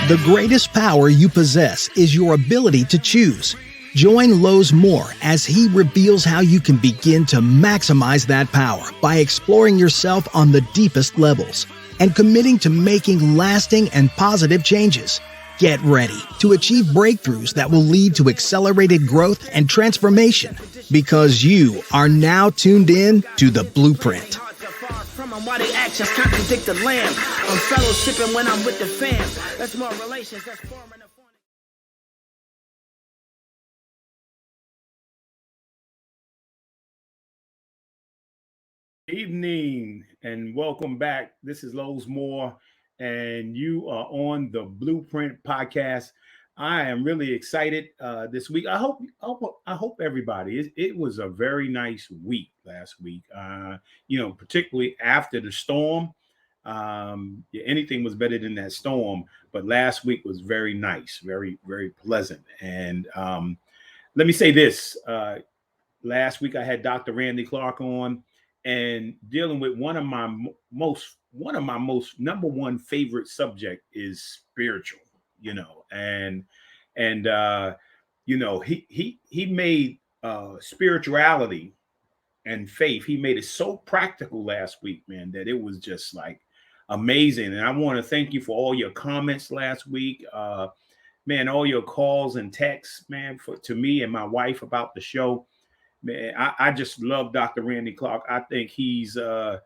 The greatest power you possess is your ability to choose. Join Lowe's Moore as he reveals how you can begin to maximize that power by exploring yourself on the deepest levels and committing to making lasting and positive changes. Get ready to achieve breakthroughs that will lead to accelerated growth and transformation, because you are now tuned in to The Blueprint. Why they actions contradict the lamb. I'm fellowshipping when I'm with the fam. That's more relations, that's forming a Evening and welcome back. This is Lowe's Moore, and you are on the Blueprint podcast. I am really excited this week. I hope everybody. It was a very nice week last week. Particularly after the storm. Anything was better than that storm, but last week was very nice, very, very pleasant. And let me say this: last week I had Dr. Randy Clark on, and dealing with one of my most number one favorite subject is spiritual. He made spirituality and faith. He made it so practical last week, man, that it was just like amazing. And I want to thank you for all your comments last week. Man, all your calls and texts, man, to me and my wife about the show. Man, I just love Dr. Randy Clark. I think he's the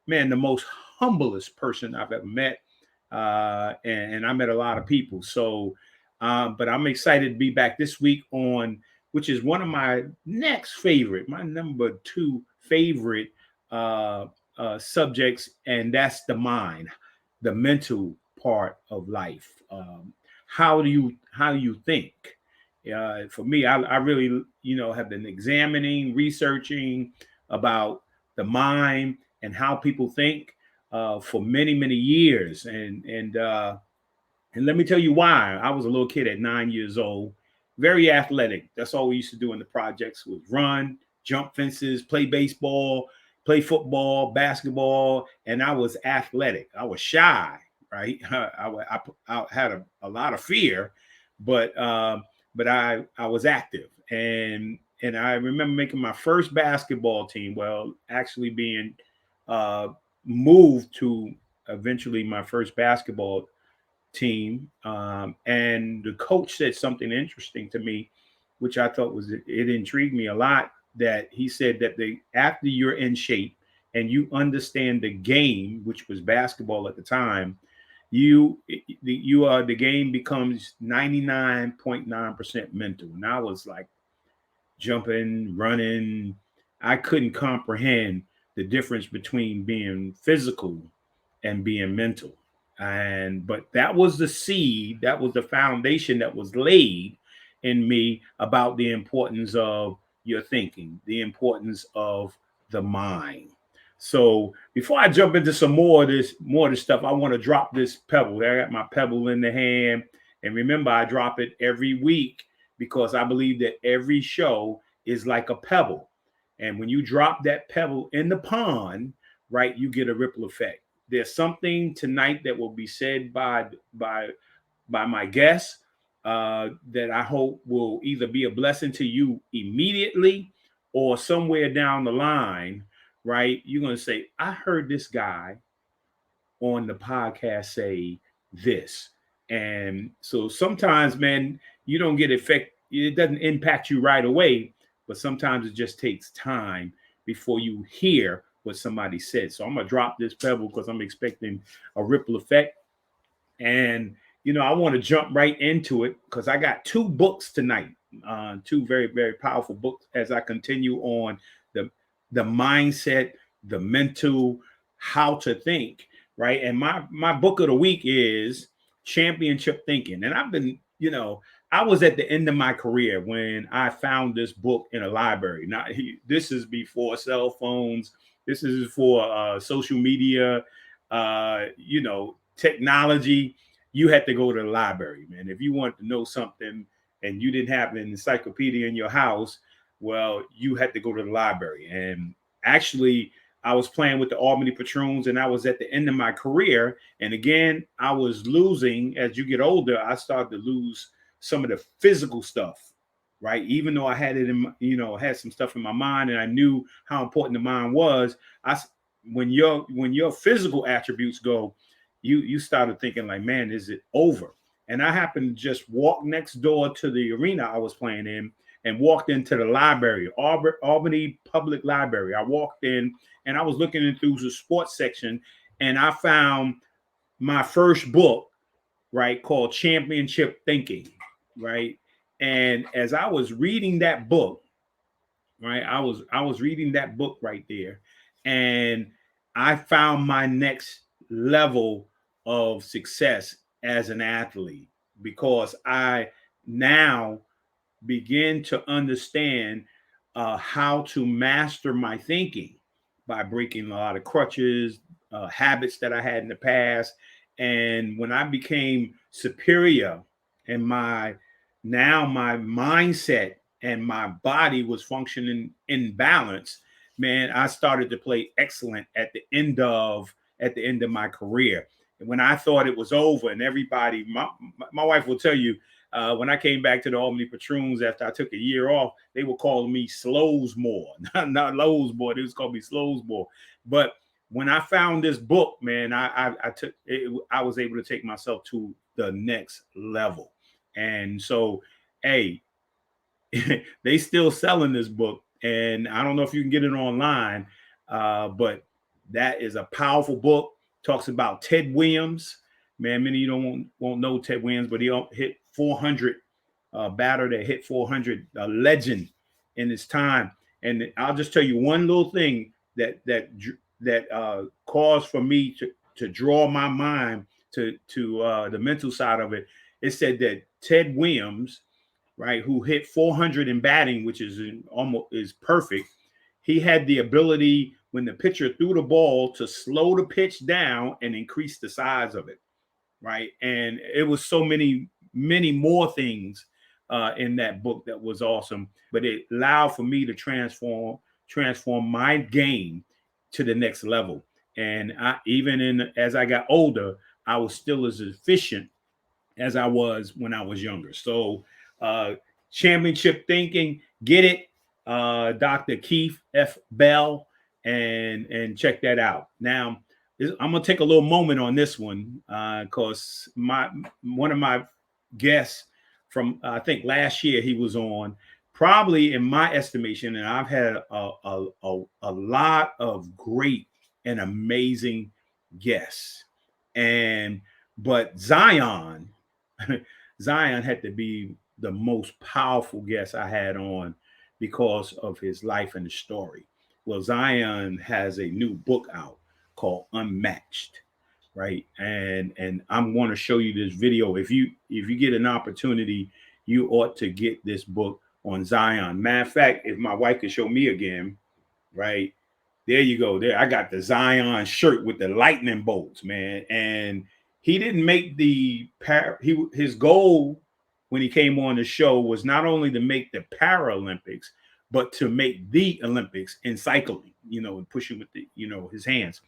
most humblest person I've ever met. And I met a lot of people. So, but I'm excited to be back this week on, which is one of my my number 2 favorite subjects, and that's the mind, the mental part of life. How do you think? For me, I really, have been examining, researching about the mind and how people think for many, many years. And let me tell you why. I was a little kid at 9 years old, very athletic. That's all we used to do in the projects was run, jump fences, play baseball, play football, basketball, and I was athletic. I was shy, right? I had a lot of fear, but I was active, and I remember making my first basketball team. Well, actually being moved to eventually my first basketball team, and the coach said something interesting to me, which I thought it intrigued me a lot. That he said that after you're in shape and you understand the game, which was basketball at the time, the game becomes 99.9% mental. And I was like jumping, running. I couldn't comprehend the difference between being physical and being mental. But that was the seed, that was the foundation that was laid in me about the importance of your thinking, the importance of the mind. So before I jump into some more of this stuff, I want to drop this pebble. I got my pebble in the hand. And remember, I drop it every week because I believe that every show is like a pebble. And when you drop that pebble in the pond, right, you get a ripple effect. There's something tonight that will be said by my guests that I hope will either be a blessing to you immediately or somewhere down the line. Right, you're going to say, I heard this guy on the podcast say this. And so sometimes, man, you don't get it doesn't impact you right away, but sometimes it just takes time before you hear what somebody said. So I'm going to drop this pebble because I'm expecting a ripple effect. And, I want to jump right into it because I got 2 books tonight, 2 very, very powerful books as I continue on the mindset, the mental, how to think, right? And my book of the week is Championship Thinking. And I've been, I was at the end of my career when I found this book in a library. Now, this is before cell phones. This is for social media, technology. You had to go to the library, man. If you wanted to know something and you didn't have an encyclopedia in your house, well, you had to go to the library. And actually, I was playing with the Albany Patroons, and I was at the end of my career. And again, I was losing. As you get older, I started to lose some of the physical stuff, right? Even though I had it in my, had some stuff in my mind, and I knew how important the mind was. When your physical attributes go, you started thinking like, man, is it over? And I happened to just walk next door to the arena I was playing in, and walked into the library, Albany Public Library. I walked in, and I was looking through the sports section, and I found my first book, right, called Championship Thinking, right? And as I was reading that book, right, I was reading that book right there, and I found my next level of success as an athlete, because I now begin to understand how to master my thinking by breaking a lot of crutches, habits that I had in the past. And when I became superior, and my mindset and my body was functioning in balance, man, I started to play excellent at the end of my career. And when I thought it was over, and everybody, my wife will tell you, when I came back to the Albany Patroons after I took a year off, they were calling me Slowsmore, not Lowsmore. They was calling me Slowsmore. But when I found this book, man, I was able to take myself to the next level. And so, hey, they still selling this book, and I don't know if you can get it online, but that is a powerful book. Talks about Ted Williams. Man, many of you won't know Ted Williams, but he hit 400, batter that hit 400, a legend in his time. And I'll just tell you one little thing that caused for me to draw my mind to the mental side of it. It said that Ted Williams, right, who hit 400 in batting, which is perfect. He had the ability, when the pitcher threw the ball, to slow the pitch down and increase the size of it, right? And it was so many more things in that book that was awesome. But it allowed for me to transform my game to the next level. And as I got older, I was still as efficient as I was when I was younger. So Championship Thinking, get it, Dr. Keith F. Bell, and check that out. Now, I'm gonna take a little moment on this one because one of my guests from I think last year, he was on, probably in my estimation, and I've had a lot of great and amazing guests, but Zion had to be the most powerful guest I had on because of his life and his story. Well, Zion has a new book out called Unmatched, right? And I'm going to show you this video. If you get an opportunity, you ought to get this book on Zion. Matter of fact, if my wife could show me again, right? There you go. There, I got the Zion shirt with the lightning bolts, man. And he didn't make his goal when he came on the show was not only to make the Paralympics, but to make the Olympics in cycling, and pushing with his hands.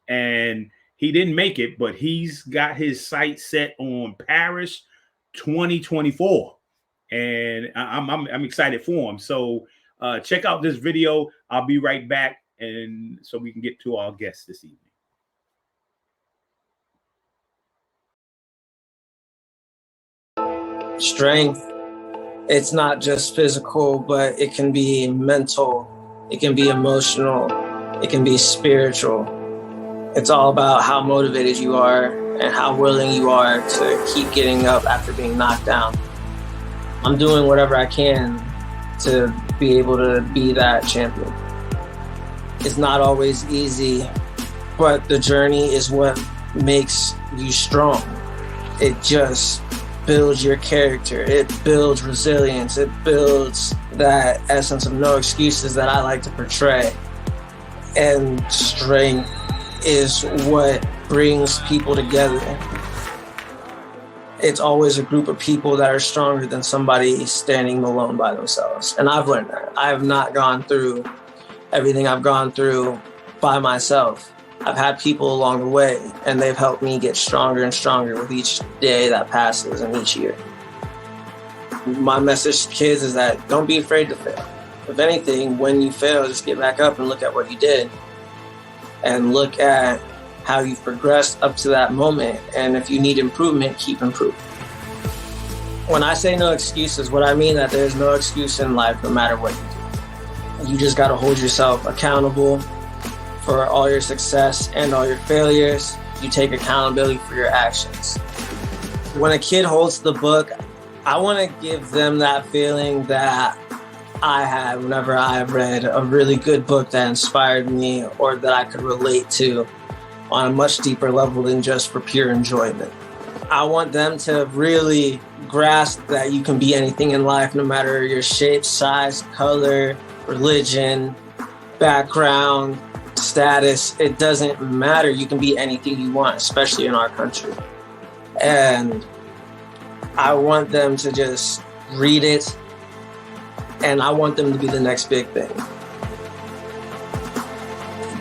And he didn't make it, but he's got his sights set on Paris 2024. And I'm excited for him. So check out this video. I'll be right back. And so we can get to our guests this evening. Strength, it's not just physical, but it can be mental, it can be emotional, it can be spiritual. It's all about how motivated you are and how willing you are to keep getting up after being knocked down. I'm doing whatever I can to be able to be that champion. It's not always easy, but the journey is what makes you strong. It just builds your character. It builds resilience. It builds that essence of no excuses that I like to portray. And strength is what brings people together. It's always a group of people that are stronger than somebody standing alone by themselves. And I've learned that. I have not gone through everything I've gone through by myself. I've had people along the way, and they've helped me get stronger and stronger with each day that passes and each year. My message to kids is that don't be afraid to fail. If anything, when you fail, just get back up and look at what you did and look at how you've progressed up to that moment. And if you need improvement, keep improving. When I say no excuses, what I mean that there's no excuse in life no matter what you do. You just got to hold yourself accountable for all your success and all your failures. You take accountability for your actions. When a kid holds the book, I want to give them that feeling that I had whenever I read a really good book that inspired me or that I could relate to on a much deeper level than just for pure enjoyment. I want them to really grasp that you can be anything in life, no matter your shape, size, color, religion, background, status. It doesn't matter. You can be anything you want, especially in our country. And I want them to just read it, and I want them to be the next big thing.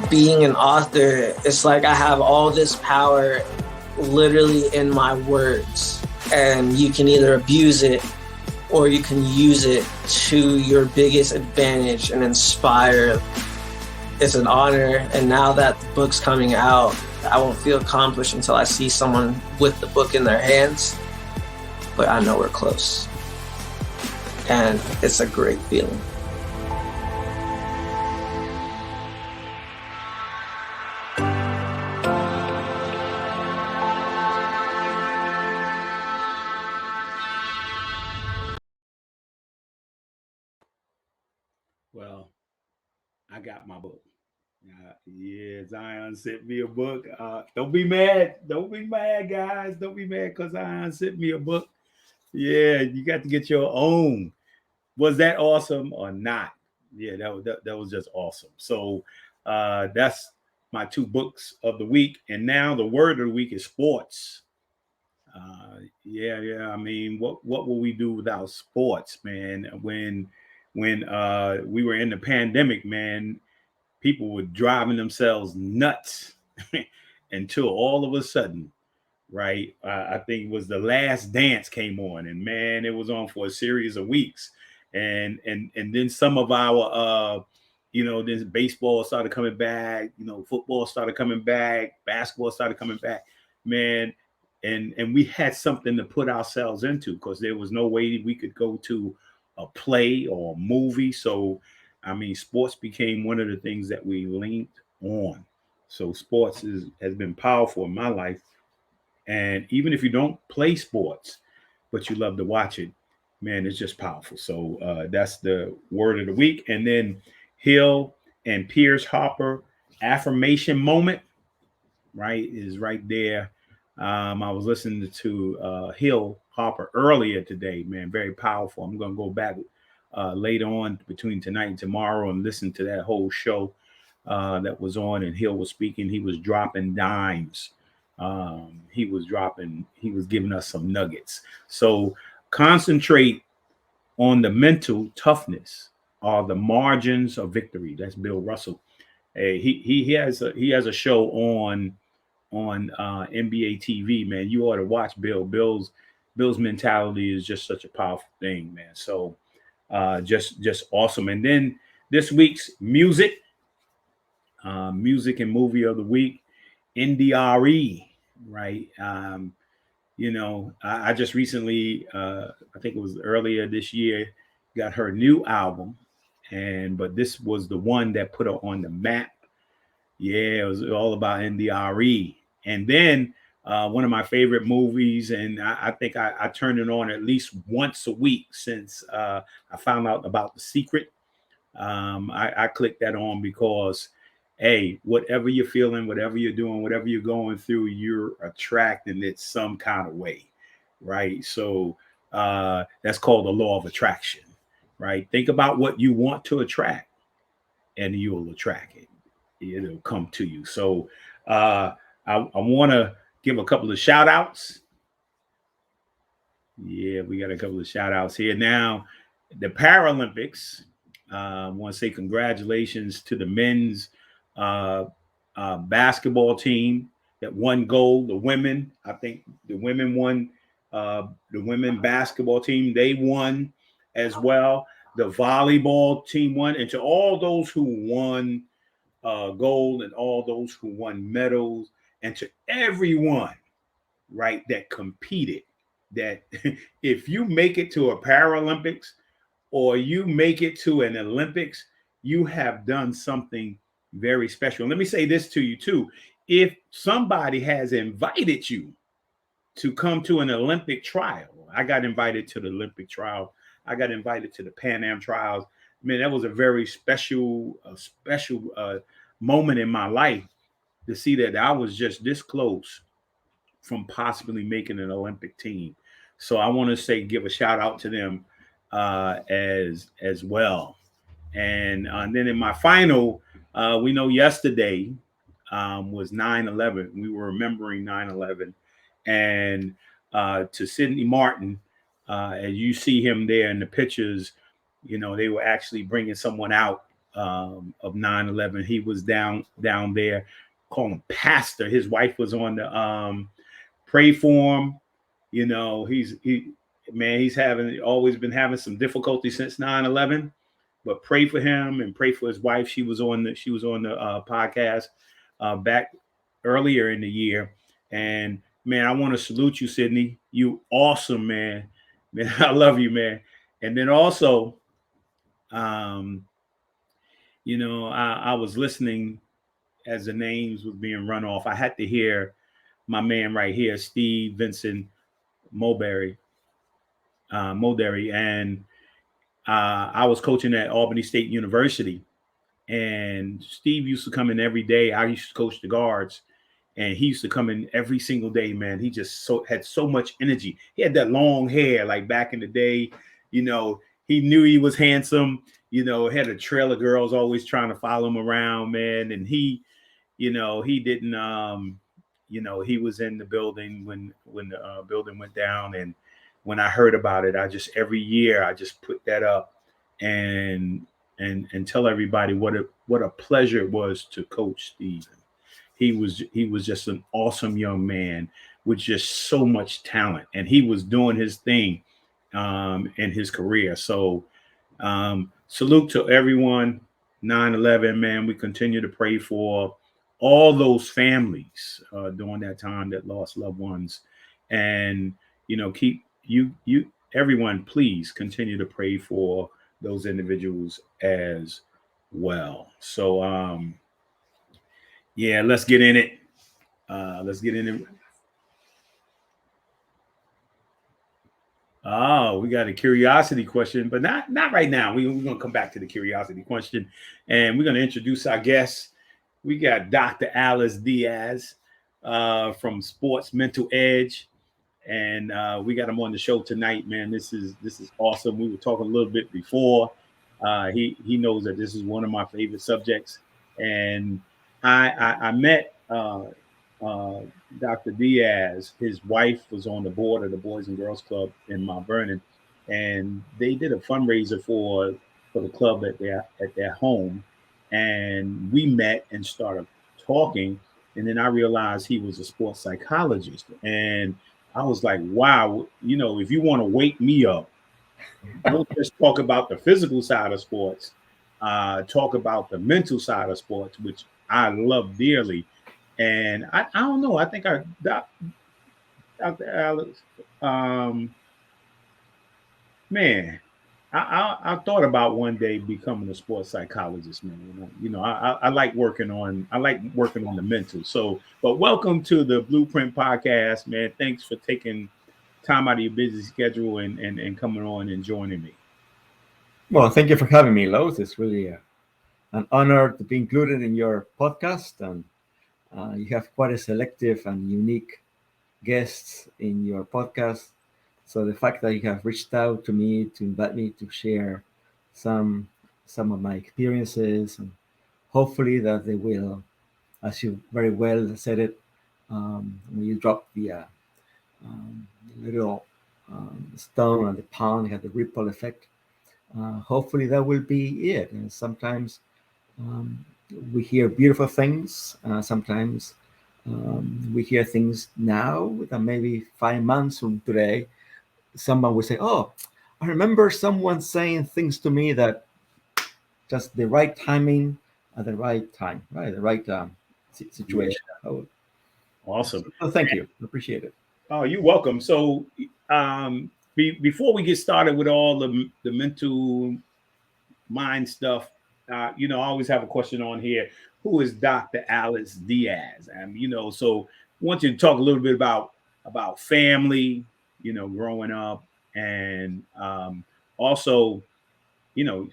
Being an author, it's like I have all this power literally in my words, and you can either abuse it or you can use it to your biggest advantage and inspire. It's an honor, and now that the book's coming out, I won't feel accomplished until I see someone with the book in their hands, but I know we're close, and it's a great feeling. Well, I got my book. Yeah, Zion sent me a book. Don't be mad. Don't be mad, guys. Don't be mad because Zion sent me a book. Yeah, you got to get your own. Was that awesome or not? Yeah, that was just awesome. So that's my two books of the week. And now the word of the week is sports. Yeah. I mean, what will we do without sports, man? When we were in the pandemic, man, people were driving themselves nuts until all of a sudden, right? I think it was The Last Dance came on, and man, it was on for a series of weeks, and then some of our then baseball started coming back, football started coming back, basketball started coming back, man. And we had something to put ourselves into because there was no way we could go to a play or a movie. So, I mean, sports became one of the things that we leaned on. So sports has been powerful in my life. And even if you don't play sports, but you love to watch it, man, it's just powerful. So that's the word of the week. And then Hill and Pierce Harper affirmation moment, right, is right there. I was listening to Hill Harper earlier today, man, very powerful. I'm going to go back later on between tonight and tomorrow and listen to that whole show that was on, and Hill was speaking. He was dropping dimes. He was giving us some nuggets. So concentrate on the mental toughness or the margins of victory. That's Bill Russell. He has a show on NBA TV, man. You ought to watch Bill. Bill's mentality is just such a powerful thing, man. So just awesome. And then this week's music and movie of the week, NDRE, right? I just recently, I think it was earlier this year, got her new album, but this was the one that put her on the map. Yeah, it was all about NDRE. And then one of my favorite movies, and I think I turned it on at least once a week since I found out about The Secret. I clicked that on because, hey, whatever you're feeling, whatever you're doing, whatever you're going through, you're attracting it some kind of way, right? So that's called the law of attraction, right? Think about what you want to attract, and you'll attract it. It'll come to you. So I want to give a couple of shout outs. Yeah, we got a couple of shout outs here. Now, the Paralympics, I want to say congratulations to the men's basketball team that won gold. The women, I think the women won. The women basketball team, they won as well. The volleyball team won, and to all those who won gold and all those who won medals, and to everyone, right, that competed. That if you make it to a Paralympics or you make it to an Olympics, you have done something very special. And let me say this to you too. If somebody has invited you to come to an Olympic trial, I got invited to the Olympic trial. I got invited to the Pan Am trials. Man, that was a very special moment in my life to see that I was just this close from possibly making an Olympic team. So I want to say, give a shout out to them as well. And then in my final, we know yesterday was 9/11. We were remembering 9/11. And to Sidney Martin, as you see him there in the pictures, you know, they were actually bringing someone out of 9/11. He was down there, call him Pastor. His wife was on the pray for him. You know, he's always been having some difficulty since 9/11, but pray for him and pray for his wife. She was on the podcast back earlier in the year. And man, I want to salute you, Sidney. You awesome, man. Man, I love you, man. And then also, you know, I was listening as the names was being run off. I had to hear my man right here, Steve Vincent Mulberry, and I was coaching at Albany State University, and Steve used to come in every day. I used to coach the guards, and he used to come in every single day. Man, he just had so much energy. He had that long hair, like back in the day. You know, he knew he was handsome. You know, had a trail of girls always trying to follow him around, man. And he, you know, he didn't. You know, he was in the building when the building went down, and when I heard about it, every year I just put that up and tell everybody what a pleasure it was to coach Steve. He was just an awesome young man with just so much talent, and he was doing his thing in his career. So salute to everyone. 9/11, man. We continue to pray for all those families during that time that lost loved ones, and you know, keep you everyone, please continue to pray for those individuals as well. So yeah, let's get in it. Oh, we got a curiosity question, but not right now. We're gonna come back to the curiosity question, and we're gonna introduce our guests. We got Dr. Alice Diaz from Sports Mental Edge, and we got him on the show tonight, man. This is awesome. We were talking a little bit before. He knows that this is one of my favorite subjects, and I met Dr. Diaz. His wife was on the board of the Boys and Girls Club in Mount Vernon, and they did a fundraiser for the club at their home. And we met and started talking. And then I realized he was a sports psychologist. And I was like, wow, you know, if you want to wake me up, don't just talk about the physical side of sports, talk about the mental side of sports, which I love dearly. And I don't know, I think Dr. Alex, man, I thought about one day becoming a sports psychologist, man. You know, I like working on the mental. So, but welcome to the Blueprint Podcast, man. Thanks for taking time out of your busy schedule and coming on and joining me. Well, thank you for having me, Lowe's. It's really an honor to be included in your podcast, and you have quite a selective and unique guests in your podcast. So the fact that you have reached out to me to invite me to share some of my experiences, and hopefully that they will, as you very well said it, when you drop the little stone on the pond, you have the ripple effect. Hopefully that will be it. And sometimes We hear beautiful things. Sometimes we hear things now that maybe 5 months from today, someone will say, "Oh, I remember someone saying things to me that just the right timing at the right time, right? The right Yeah. situation." Oh, Awesome. so thank you. Appreciate it. Oh, you're welcome. So, before we get started with all the mental mind stuff, I always have a question on here. Who is Dr. Alice Diaz? So I want you to talk a little bit about family, growing up, and also, you know,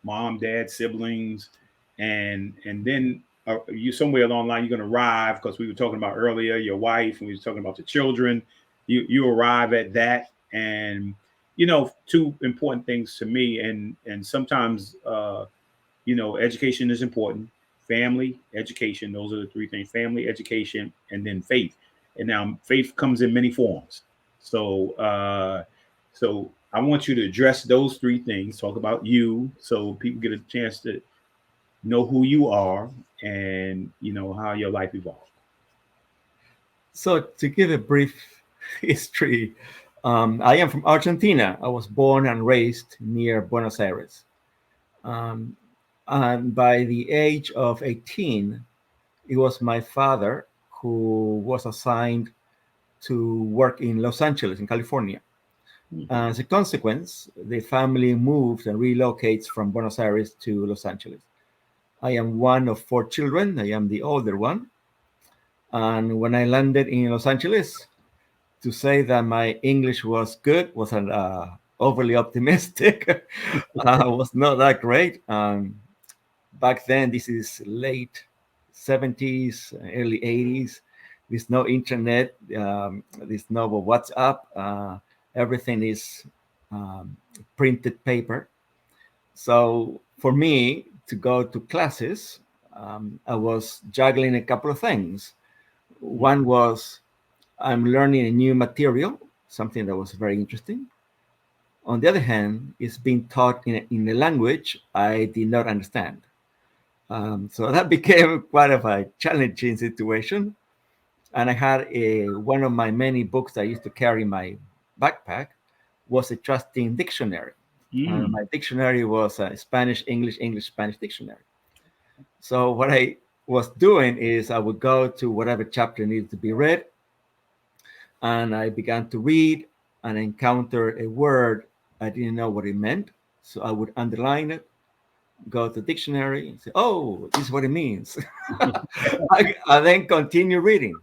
mom, dad, siblings, and then you somewhere along the line you're going to arrive because we were talking about earlier your wife and we were talking about the children. You arrive at that, and two important things to me, and sometimes education is important. Family, education, those are the three things: family, education, and then faith. And now faith comes in many forms. So uh so I want you to address those three things, talk about you so people get a chance to know who you are and how your life evolved. So to give a brief history, I am from Argentina. I was born and raised near Buenos Aires. Um, and by the age of 18, it was my father who was assigned to work in Los Angeles, in California. As a consequence, the family moved and relocates from Buenos Aires to Los Angeles. I am one of four children. I am the older one. And when I landed in Los Angeles, to say that my English was good was an overly optimistic. Was not that great. Back then, this is late 70s, early 80s. There's no internet. There's no WhatsApp. Everything is printed paper. So for me to go to classes, I was juggling a couple of things. One was I'm learning a new material, something that was very interesting. On the other hand, it's being taught in a language I did not understand. So that became quite of a challenging situation. And I had one of my many books I used to carry in my backpack was a trusting dictionary. Mm. My dictionary was a Spanish, English, English, Spanish dictionary. So what I was doing is I would go to whatever chapter needed to be read, and I began to read and encounter a word I didn't know what it meant. So I would underline it, go to the dictionary, and say, "Oh, this is what it means." I then continue reading.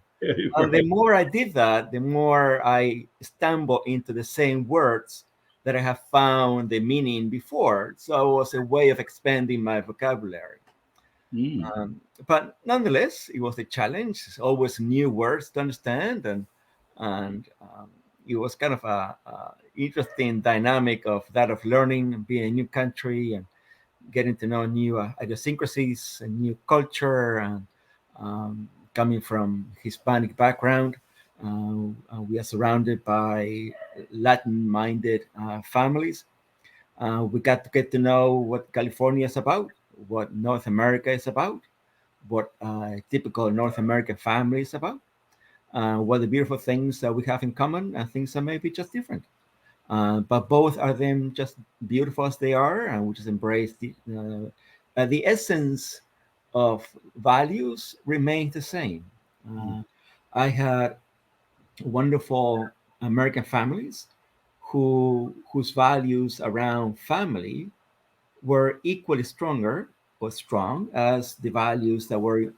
And the Right. more I did that, the more I stumbled into the same words that I have found the meaning before. So it was a way of expanding my vocabulary. Mm. But nonetheless, it was a challenge. It's always new words to understand, and it was kind of a interesting dynamic of that of learning, being a new country, and getting to know new idiosyncrasies and new culture, and coming from Hispanic background. We are surrounded by Latin-minded families. We got to get to know what California is about, what North America is about, what typical North American family is about, what the beautiful things that we have in common and things that may be just different. But both are them just beautiful as they are, and we just embrace the essence of values remains the same. Mm. I had wonderful American families whose values around family were equally stronger or strong as the values that were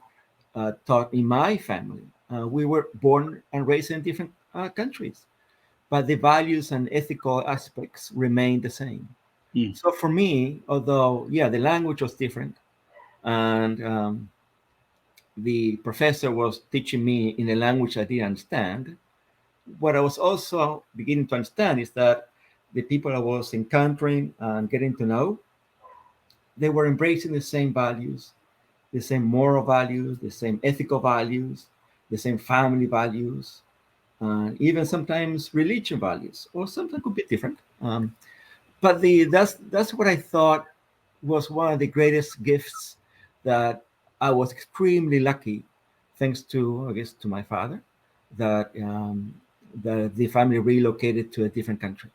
taught in my family. We were born and raised in different countries, but the values and ethical aspects remain the same. Mm. So for me, although yeah, the language was different, and the professor was teaching me in a language I didn't understand, what I was also beginning to understand is that the people I was encountering and getting to know, they were embracing the same values, the same moral values, the same ethical values, the same family values, even sometimes religion values, or sometimes could be different. But that's what I thought was one of the greatest gifts that I was extremely lucky, thanks to, I guess, to my father, that the family relocated to a different country.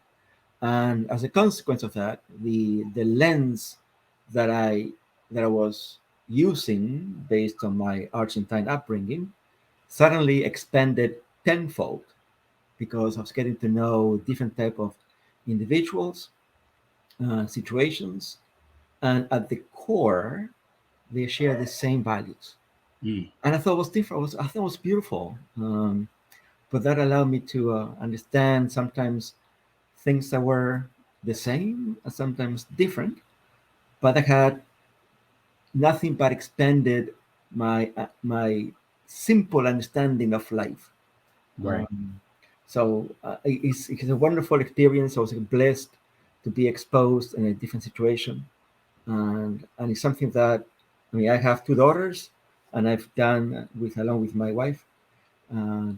And as a consequence of that, the lens that I was using based on my Argentine upbringing suddenly expanded tenfold because I was getting to know different type of individuals, situations, and at the core, they share the same values. Mm. And I thought it was different. I thought it was beautiful. But that allowed me to understand sometimes things that were the same and sometimes different, but I had nothing but expanded my simple understanding of life. Right. So it's a wonderful experience. I was blessed to be exposed in a different situation, and it's something that, I mean, I have two daughters, and I've done with along with my wife, uh,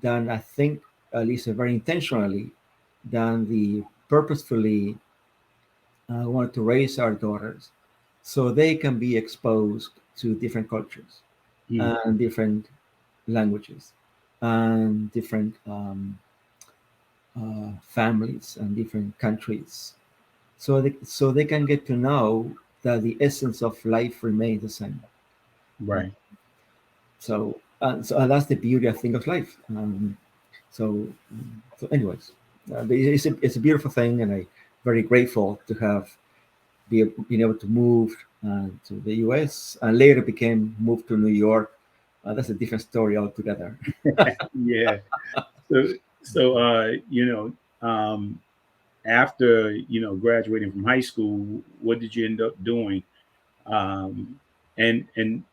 done, I think, at least very intentionally, done the purposefully wanted to raise our daughters so they can be exposed to different cultures Mm. and different languages and different families and different countries, so they can get to know that the essence of life remains the same. Uh, Right. so that's the beauty, I think, of life. So anyways, it's a beautiful thing, and I very grateful to have been able to move to the US and later became moved to New York. That's a different story altogether. Yeah. So after graduating from high school, what did you end up doing? And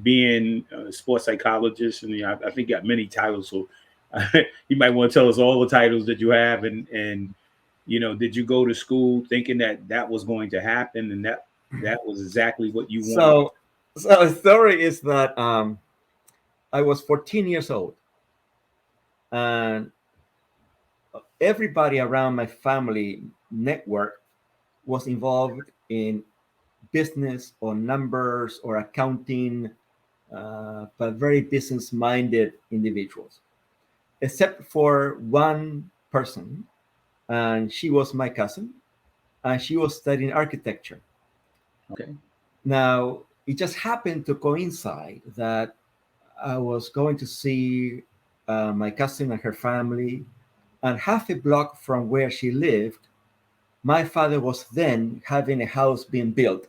being a sports psychologist, and I think you got many titles, so you might want to tell us all the titles that you have, and did you go to school thinking that that was going to happen, and that was exactly what you wanted? So, so the story is that I was 14 years old, and everybody around my family network was involved in business or numbers or accounting, but very business minded individuals, except for one person, and she was my cousin, and she was studying architecture. Okay. Now, it just happened to coincide that I was going to see my cousin and her family, and half a block from where she lived, my father was then having a house being built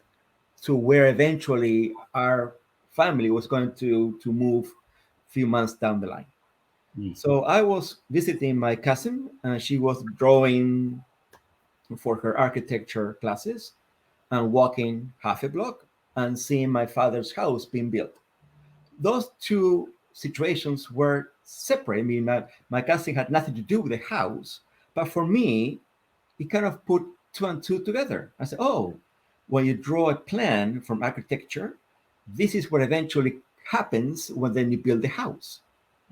to where eventually our family was going to move a few months down the line. Mm. So I was visiting my cousin, and she was drawing for her architecture classes and walking half a block and seeing my father's house being built. Those two situations were separate. I mean, my cousin had nothing to do with the house, but for me, it kind of put two and two together. I said, oh, when you draw a plan from architecture, this is what eventually happens when then you build the house.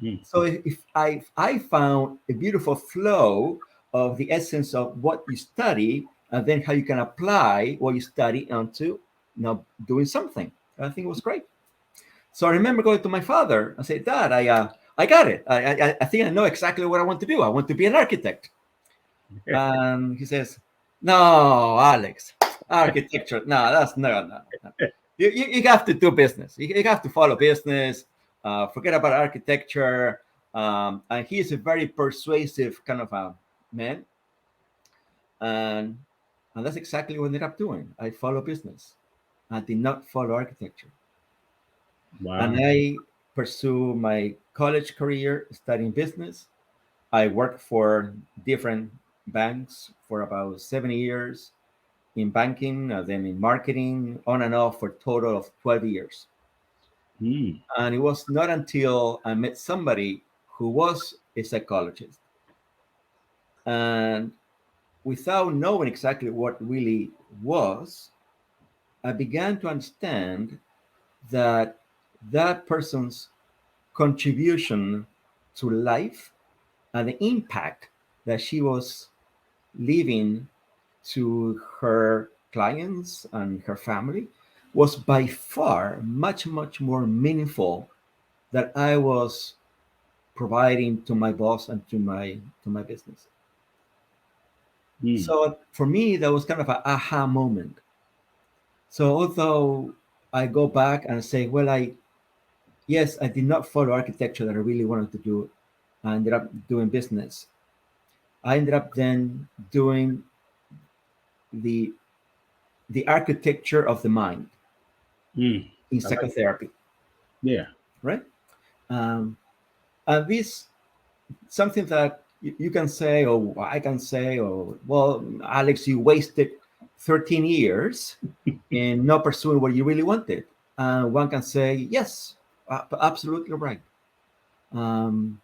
Mm. So if I found a beautiful flow of the essence of what you study and then how you can apply what you study onto doing something. I think it was great. So I remember going to my father and say, Dad, I got it. I think I know exactly what I want to do. I want to be an architect. And he says, no, Alex, architecture. No, that's no. You have to do business. You have to follow business. Forget about architecture. And he's a very persuasive kind of a man. And and that's exactly what I ended up doing. I follow business. I did not follow architecture. And Wow. I pursue my college career studying business. I worked for different banks for about 7 years in banking, then in marketing, on and off for a total of 12 years. Mm. And it was not until I met somebody who was a psychologist. And without knowing exactly what really was, I began to understand that that person's contribution to life and the impact that she was leaving to her clients and her family was by far much, much more meaningful that I was providing to my boss and to my business. So for me, that was kind of an aha moment. So although I go back and say, well, yes, I did not follow architecture that I really wanted to do. I ended up doing business. I ended up then doing the architecture of the mind in psychotherapy. Yeah. Right. And this something that you can say, or I can say, or well, Alex, you wasted 13 years in not pursuing what you really wanted. One can say, yes, absolutely right. And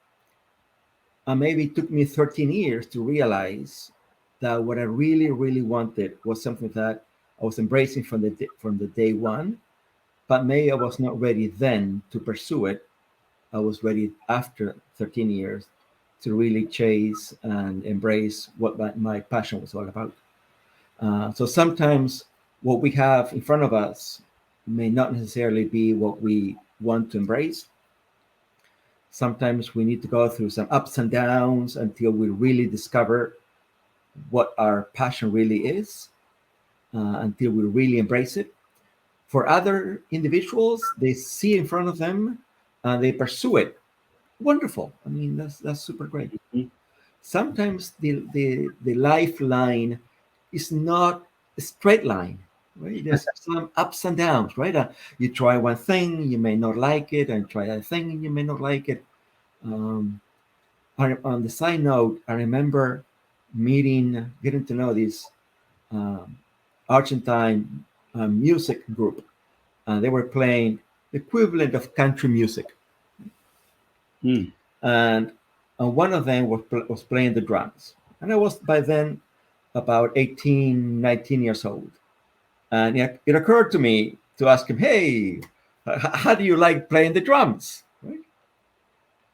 maybe it took me 13 years to realize that what I really, really wanted was something that I was embracing from the day one, but maybe I was not ready then to pursue it. I was ready after 13 years to really chase and embrace what my passion was all about. So sometimes what we have in front of us may not necessarily be what we want to embrace. Sometimes we need to go through some ups and downs until we really discover what our passion really is, until we really embrace it. For other individuals, they see in front of them and they pursue it. Wonderful. I mean, that's super great. Sometimes the lifeline is not a straight line, right? There's some ups and downs, right? You try one thing, you may not like it, and try that thing, and you may not like it. On the side note, I remember getting to know this Argentine music group. They were playing the equivalent of country music. And one of them was playing the drums. And I was by then about 18, 19 years old. And it occurred to me to ask him, hey, how do you like playing the drums? Right?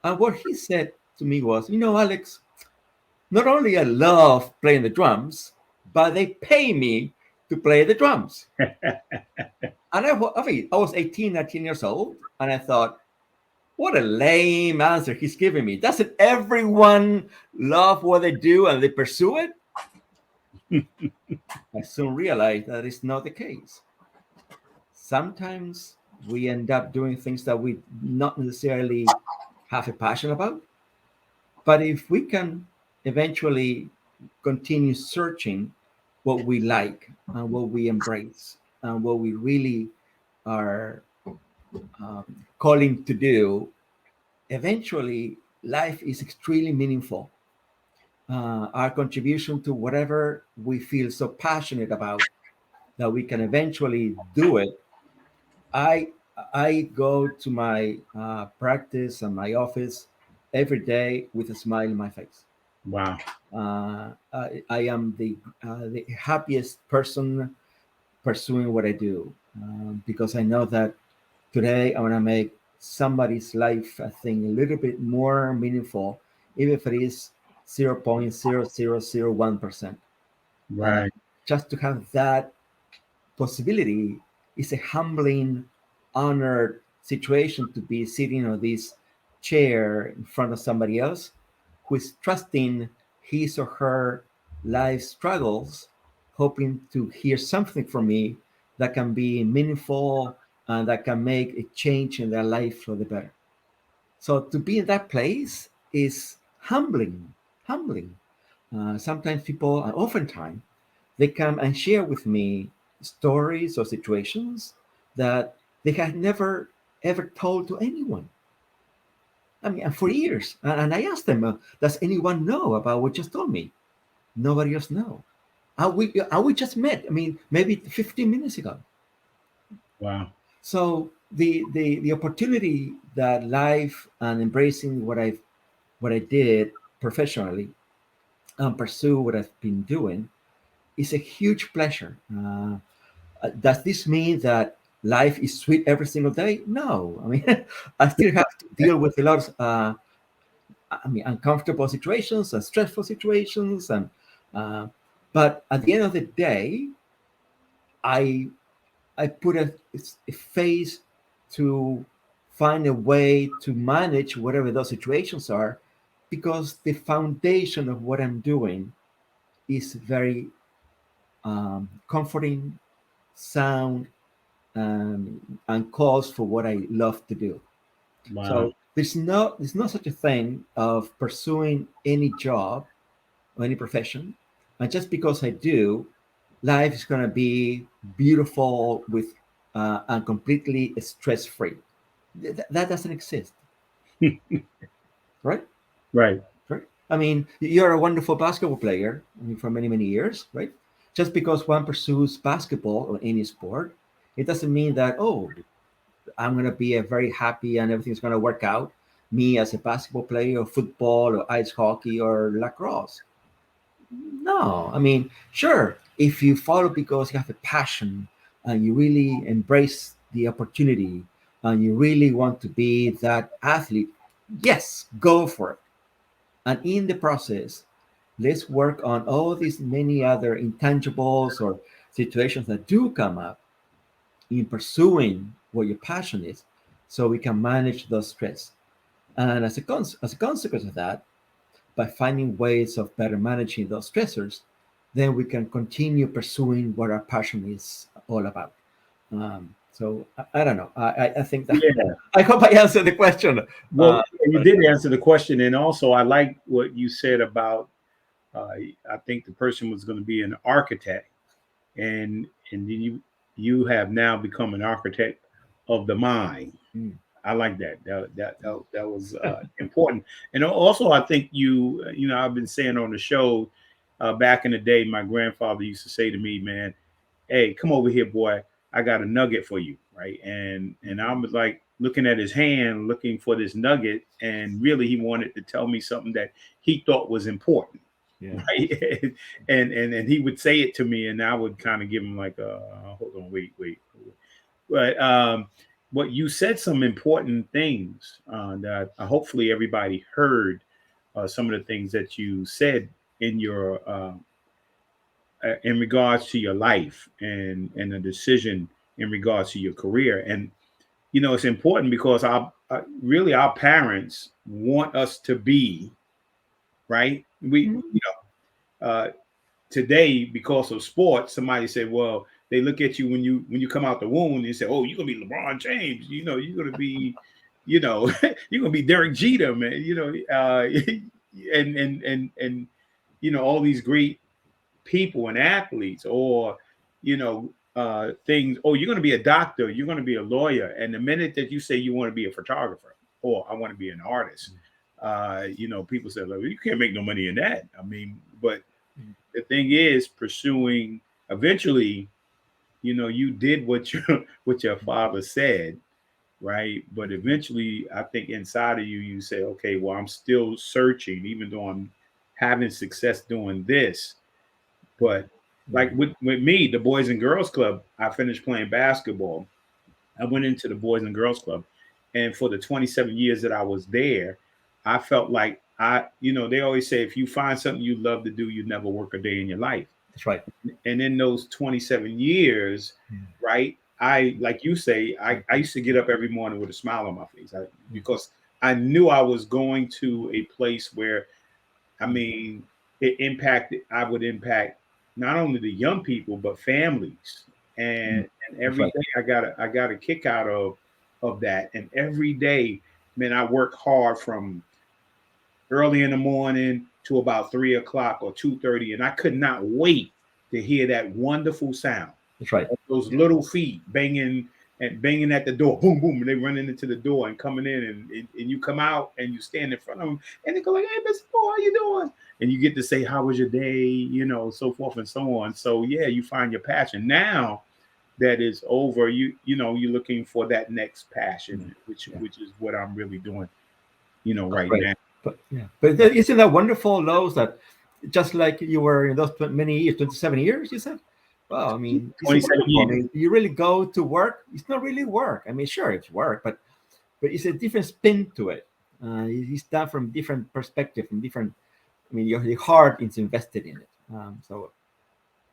And what he said to me was, Alex, not only I love playing the drums, but they pay me to play the drums. And I was 18, 19 years old, and I thought, what a lame answer he's giving me. Doesn't everyone love what they do and they pursue it? I soon realized that is not the case. Sometimes we end up doing things that we not necessarily have a passion about. But if we can eventually continue searching what we like and what we embrace and what we really are calling to do, eventually life is extremely meaningful. Our contribution to whatever we feel so passionate about that we can eventually do it. I go to my practice and my office every day with a smile on my face. Wow. I am the happiest person pursuing what I do because I know that today I want to make somebody's life, I think, a little bit more meaningful, even if it is 0.0001%. Right. Just to have that possibility is a humbling, honored situation to be sitting on this chair in front of somebody else who is trusting his or her life struggles, hoping to hear something from me that can be meaningful and that can make a change in their life for the better. So to be in that place is humbling. Sometimes people, and oftentimes, they come and share with me stories or situations that they had never ever told to anyone. I mean, and for years. And I asked them, does anyone know about what you just told me? Nobody else know. We just met. I mean, maybe 15 minutes ago. Wow. So the opportunity that life and embracing what I did professionally and pursue what I've been doing is a huge pleasure. Does this mean that life is sweet every single day? No. I mean, I still have to deal with a lot of uncomfortable situations and stressful situations, and but at the end of the day, I I put a face to find a way to manage whatever those situations are, because the foundation of what I'm doing is very comforting, sound, and calls for what I love to do. Wow. So there's no such a thing of pursuing any job or any profession, and just because I do, life is going to be beautiful with and completely stress free. That doesn't exist, right? Right. Right. I mean, you're a wonderful basketball player, I mean, for many years, right? Just because one pursues basketball or any sport, it doesn't mean that, oh, I'm going to be a very happy and everything's going to work out. Me as a basketball player, or football, or ice hockey, or lacrosse. No, I mean, sure, if you follow because you have a passion and you really embrace the opportunity and you really want to be that athlete, yes, go for it. And in the process, let's work on all these many other intangibles or situations that do come up in pursuing what your passion is, so we can manage those stress. And as a consequence of that, by finding ways of better managing those stressors, then we can continue pursuing what our passion is all about. So I don't know. I think that Yeah. I hope I answered the question. Well, you did answer the question, and also I like what you said about. I think the person was going to be an architect, and then you have now become an architect of the mind. Mm, I like that. That was important. And also, I think I've been saying on the show back in the day, my grandfather used to say to me, "Man, hey, come over here, boy. I got a nugget for you." Right. And I was like looking at his hand, looking for this nugget. And really, he wanted to tell me something that he thought was important. yeah. Right. And he would say it to me, and I would kind of give him like, hold on, wait. But what you said some important things that hopefully everybody heard some of the things that you said in your in regards to your life and a decision in regards to your career. And it's important because our really our parents want us to be right. Uh, Today, because of sports, somebody said, well, they look at you when you come out the womb and they say, oh, you're gonna be LeBron James, you're gonna be, you're gonna be Derek Jeter, man, and all these great people and athletes, or things. Oh, you're going to be a doctor, you're going to be a lawyer, and the minute that you say you want to be a photographer or I want to be an artist, people say, well, you can't make no money in that. I mean, but the thing is, pursuing eventually, you did what your father said, right? But eventually, I think inside of you, you say, okay, well, I'm still searching, even though I'm having success doing this. But like with me, the Boys and Girls Club, I finished playing basketball. I went into the Boys and Girls Club. And for the 27 years that I was there, I felt like they always say, if you find something you love to do, you never work a day in your life. That's right. And in those 27 years, right, like you say, I used to get up every morning with a smile on my face because I knew I was going to a place where, I mean, I would impact not only the young people, but families. And every right. day I got a kick out of that. And every day, man, I work hard from early in the morning to about 3 o'clock or 2:30. And I could not wait to hear that wonderful sound. That's right. Those little feet banging at the door, boom, boom, and they running into the door and coming in, and you come out and you stand in front of them, and they go like, "Hey, Mr. Paul, how you doing?" And you get to say, "How was your day?" So forth and so on. So yeah, you find your passion. Now that is over, you're looking for that next passion, which is what I'm really doing, right now. But isn't that wonderful, Lowe's, that just like you were in those many years, 27 years, you said? Well, I mean, 27 years. I mean, you really go to work. It's not really work. I mean, sure, it's work, but it's a different spin to it. It's done from different perspective, from different. I mean, your heart is invested in it. So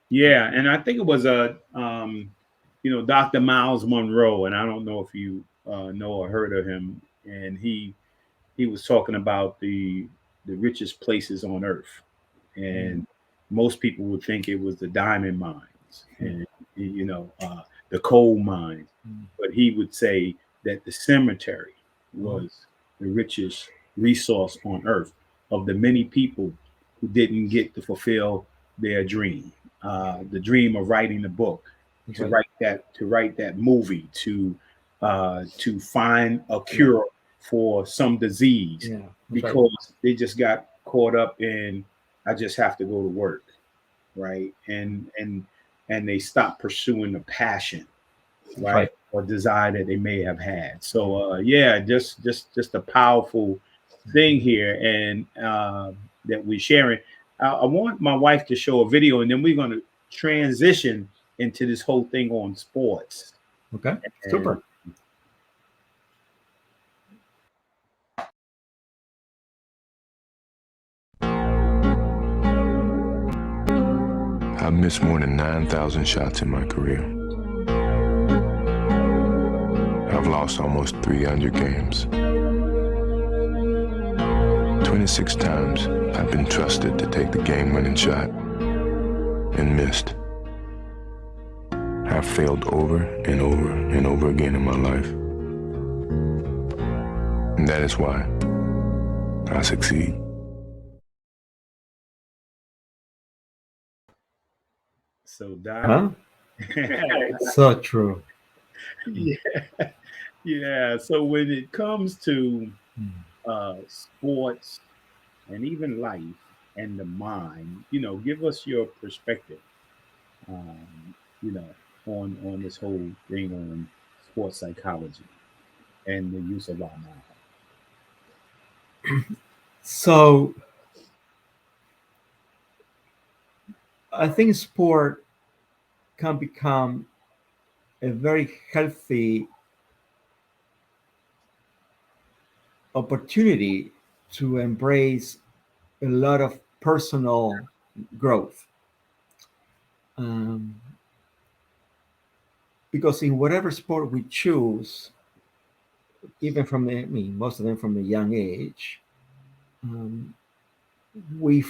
yeah, and I think it was Dr. Miles Monroe, and I don't know if you know or heard of him, and he was talking about the richest places on earth, and most people would think it was the diamond mines and the coal mines, but he would say that the cemetery was the richest resource on earth of the many people who didn't get to fulfill their dream, the dream of writing a book, to write that movie, to find a cure for some disease, because they just got caught up in, I just have to go to work, right? And they stopped pursuing the passion, right, or desire that they may have had. So just a powerful thing here, and that we're sharing. I want my wife to show a video, and then we're going to transition into this whole thing on sports. Okay, super. I've missed more than 9,000 shots in my career. I've lost almost 300 games. 26 times I've been trusted to take the game-winning shot and missed. I've failed over and over and over again in my life. And that is why I succeed. So, Doc. So true. Yeah. So when it comes to sports and even life and the mind, give us your perspective, on this whole thing on sports psychology and the use of our mind. So I think sport can become a very healthy opportunity to embrace a lot of personal growth. Because in whatever sport we choose, even from most of them from a young age, we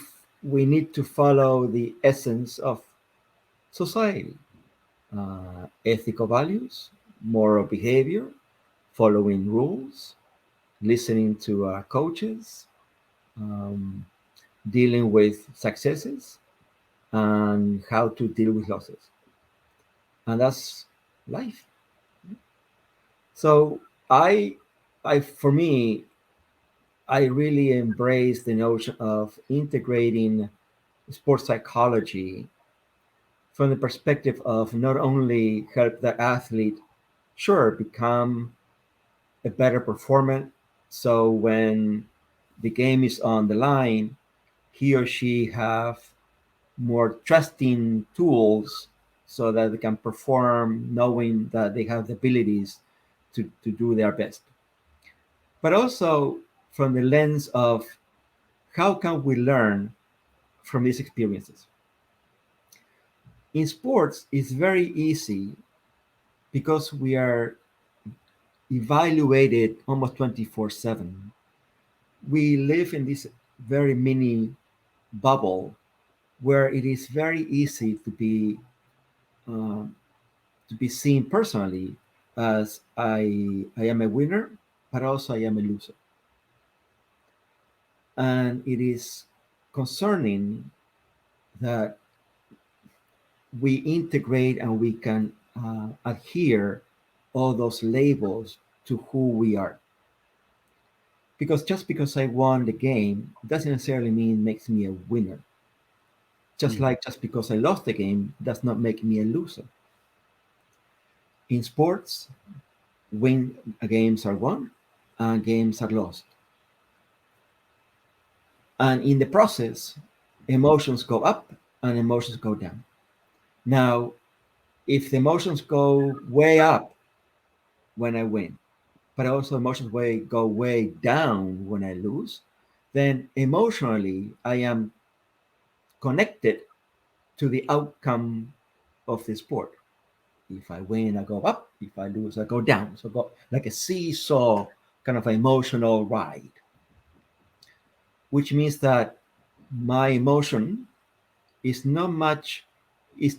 need to follow the essence of society, ethical values, moral behavior, following rules, listening to coaches, dealing with successes, and how to deal with losses. And that's life. So for me, I really embrace the notion of integrating sports psychology from the perspective of not only help the athlete, sure, become a better performer. So when the game is on the line, he or she have more trusting tools so that they can perform knowing that they have the abilities to do their best. But also from the lens of how can we learn from these experiences? In sports, it's very easy because we are evaluated almost 24/7. We live in this very mini bubble where it is very easy to be seen personally as I am a winner, but also I am a loser. And it is concerning that we integrate and we can adhere all those labels to who we are. Because just because I won the game doesn't necessarily mean makes me a winner. Just because I lost the game does not make me a loser. In sports, games are won and games are lost. And in the process, emotions go up and emotions go down. Now, if the emotions go way up when I win, but also emotions go way down when I lose, then emotionally I am connected to the outcome of the sport. If I win, I go up. If I lose, I go down. So go like a seesaw kind of emotional ride, which means that my emotion is not much is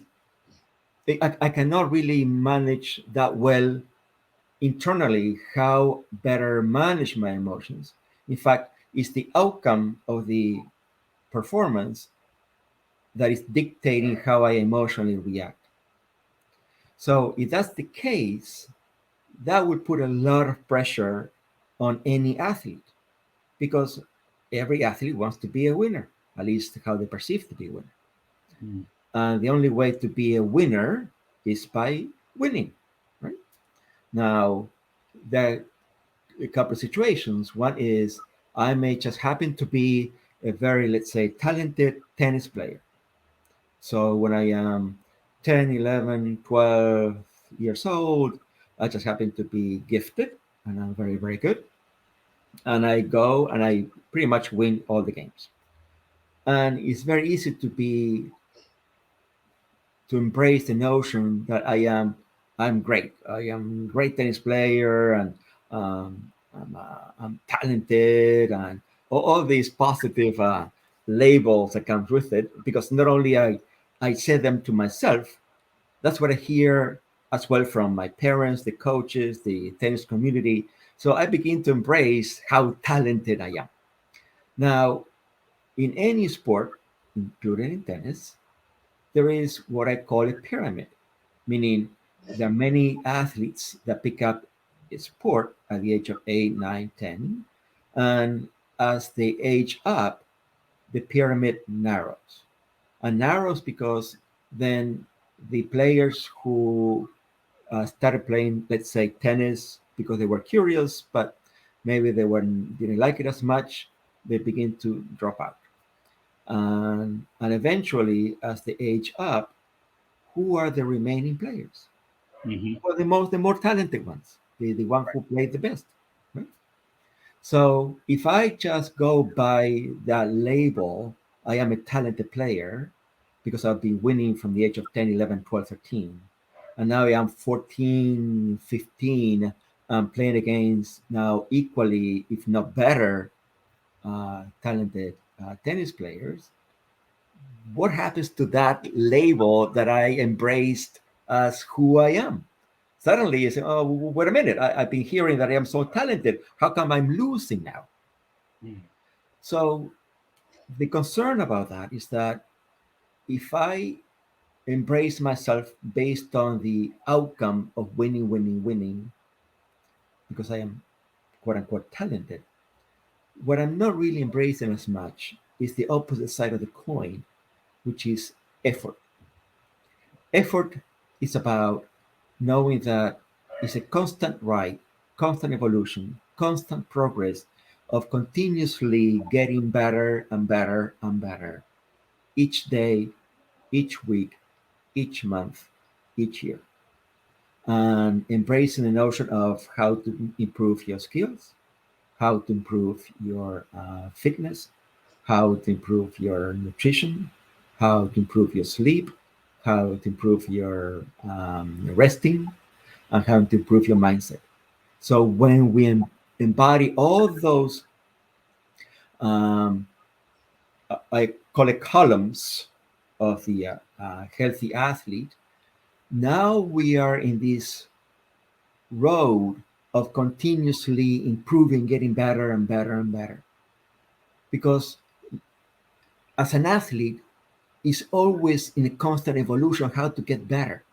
I cannot really manage that well internally how better manage my emotions. In fact, it's the outcome of the performance that is dictating how I emotionally react. So if that's the case, that would put a lot of pressure on any athlete because every athlete wants to be a winner, at least how they perceive to be a winner. Mm. And the only way to be a winner is by winning, right? Now, there are a couple of situations. One is I may just happen to be a very, let's say, talented tennis player. So when I am 10, 11, 12 years old, I just happen to be gifted and I'm very, very good. And I go and I pretty much win all the games. And it's very easy to embrace the notion that I'm great. I am a great tennis player and I'm talented and all these positive labels that comes with it. Because not only I say them to myself, that's what I hear as well from my parents, the coaches, the tennis community. So I begin to embrace how talented I am. Now, in any sport, including in tennis, there is what I call a pyramid, meaning there are many athletes that pick up a sport at the age of 8, 9, 10, and as they age up, the pyramid narrows. And narrows because then the players who started playing, let's say, tennis because they were curious, but maybe they didn't like it as much, they begin to drop out. And eventually, as they age up, who are the remaining players? Mhm. Well, the more talented ones, the one who played the best. Right? So if I just go by that label, I am a talented player because I've been winning from the age of 10, 11, 12, 13. And now I am 14, 15. I'm playing against now equally, if not better, talented tennis players. What happens to that label that I embraced as who I am? Suddenly you say, oh, wait a minute, I've been hearing that I am so talented. How come I'm losing now? Mm. So the concern about that is that if I embrace myself based on the outcome of winning, winning, winning, because I am quote unquote talented, what I'm not really embracing as much is the opposite side of the coin, which is effort. Effort is about knowing that it's a constant ride, constant evolution, constant progress of continuously getting better and better and better each day, each week, each month, each year. And embracing the notion of how to improve your skills, how to improve your fitness, how to improve your nutrition, how to improve your sleep, how to improve your resting, and how to improve your mindset. So when we embody all those, um, I call it columns of the healthy athlete, now we are in this road of continuously improving, getting better and better and better. Because as an athlete, is always in a constant evolution how to get better.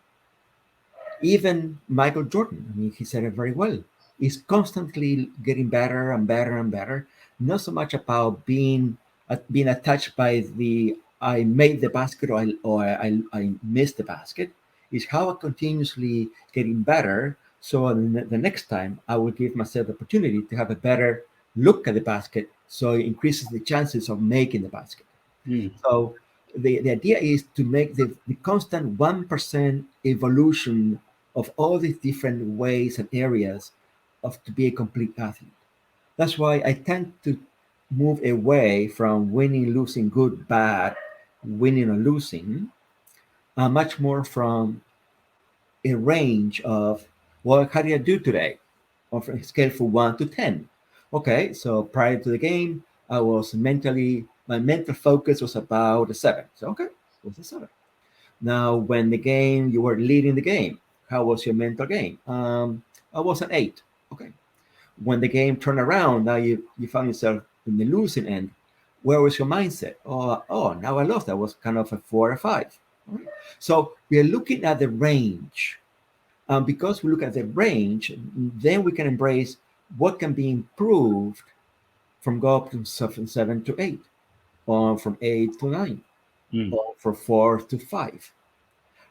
Even Michael Jordan, I mean, he said it very well, is constantly getting better and better and better. Not so much about being attached by the I made the basket or I missed the basket. Is how I continuously getting better. So the next time I will give myself the opportunity to have a better look at the basket, so it increases the chances of making the basket. Mm. So the idea is to make the constant 1% evolution of all these different ways and areas of to be a complete athlete. That's why I tend to move away from winning, losing, good, bad, winning or losing, much more from a range of, well, how did I do today? On a scale from 1 to 10. Okay, so prior to the game, my mental focus was about a 7. So, okay, it was a 7. Now, when you were leading the game, how was your mental game? I was an 8. Okay. When the game turned around, now you found yourself in the losing end. Where was your mindset? Now I lost. I was kind of a 4 or 5. All right. So we are looking at the range. Because we look at the range, then we can embrace what can be improved from go up from 7 to 8, or from 8 to 9, Mm. or from 4 to 5,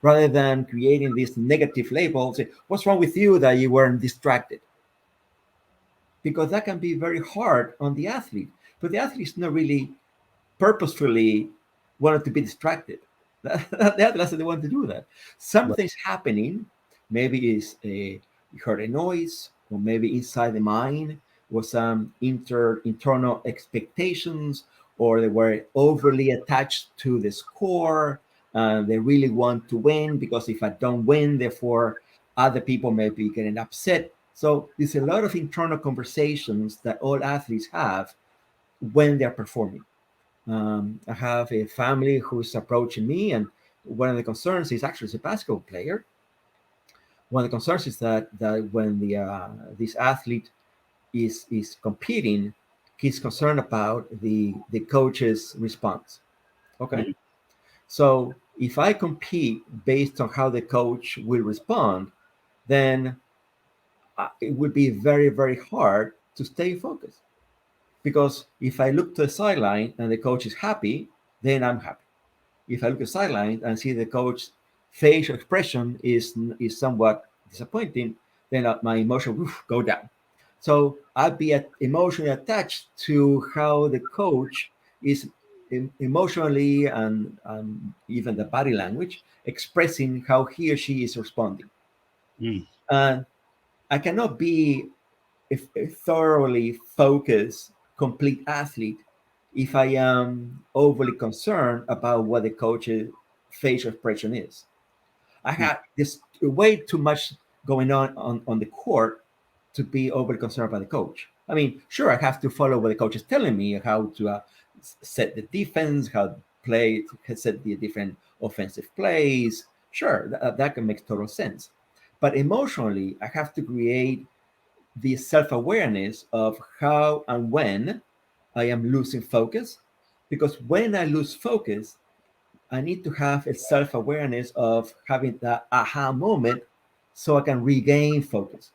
rather than creating these negative labels. Say, what's wrong with you that you weren't distracted? Because that can be very hard on the athlete. But the athlete is not really purposefully wanted to be distracted. The athlete doesn't want to do that. Something's happening. Maybe you heard a noise, or maybe inside the mind was some internal expectations, or they were overly attached to the score. They really want to win, because if I don't win, therefore other people may be getting upset. So there's a lot of internal conversations that all athletes have when they're performing. I have a family who's approaching me, and one of the concerns is actually as a basketball player. One of the concerns is that when this athlete is competing, he's concerned about the coach's response. Okay, Mhm. so if I compete based on how the coach will respond, then it would be very, very hard to stay focused. Because if I look to the sideline and the coach is happy, then I'm happy. If I look at the sideline and see the coach's facial expression is somewhat disappointing, then my emotion will go down. So I'd be emotionally attached to how the coach is emotionally and even the body language expressing how he or she is responding. Mm. And I cannot be a thoroughly focused, complete athlete if I am overly concerned about what the coach's facial expression is. I Mm. have this way too much going on the court to be overly concerned about the coach. I mean, sure, I have to follow what the coach is telling me, how to set the defense, how to play, set the different offensive plays. Sure, that can make total sense. But emotionally, I have to create the self-awareness of how and when I am losing focus. Because when I lose focus, I need to have a self-awareness of having that aha moment so I can regain focus.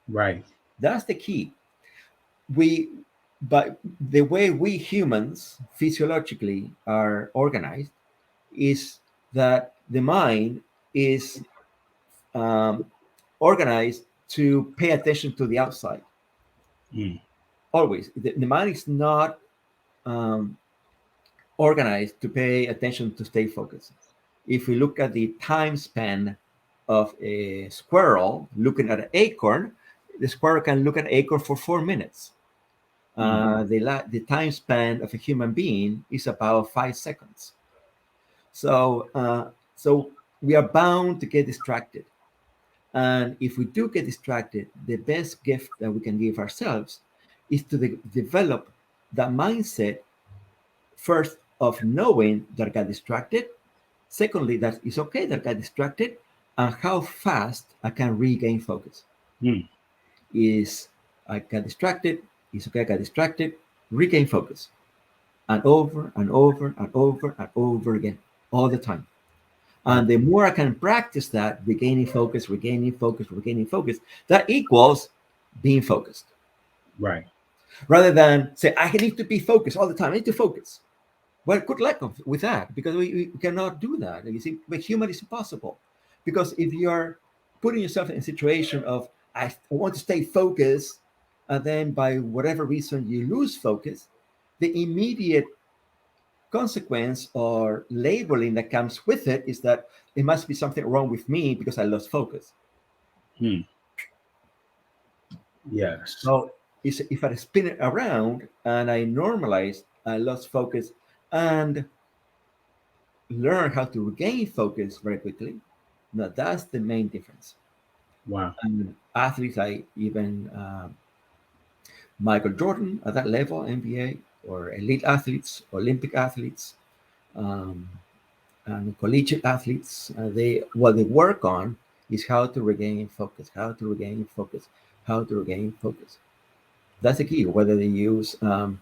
Right. That's the key. We But the way we humans physiologically are organized is that the mind is um, organized to pay attention to the outside. Mm. Always, the mind is not um, organized to pay attention to stay focused. If we look at the time span of a squirrel looking at an acorn, the squirrel can look at an acorn for 4 minutes. Mm. The time span of a human being is about 5 seconds. So we are bound to get distracted. And if we do get distracted, the best gift that we can give ourselves is to develop that mindset, first, of knowing that I got distracted. Secondly, that it's okay that I got distracted, and how fast I can regain focus. Mm. Is I got distracted, it's okay, I got distracted, regain focus. And over and over and over and over again, all the time. Right. And the more I can practice that, regaining focus, regaining focus, regaining focus, that equals being focused. Right. Rather than say, I need to be focused all the time, I need to focus. Well, good luck with that, because we cannot do that. You see, with human, it's impossible. Because if you're putting yourself in a situation of, I want to stay focused, and then by whatever reason you lose focus, the immediate consequence or labeling that comes with it is that it must be something wrong with me because I lost focus. Mm. Yes. So if I spin it around and I normalize, I lost focus, and learn how to regain focus very quickly, Now, that's the main difference. Wow. And athletes like even Michael Jordan at that level, NBA, or elite athletes, Olympic athletes, um, and collegiate athletes, what they work on is how to regain focus, how to regain focus, how to regain focus. That's the key. Whether they use um,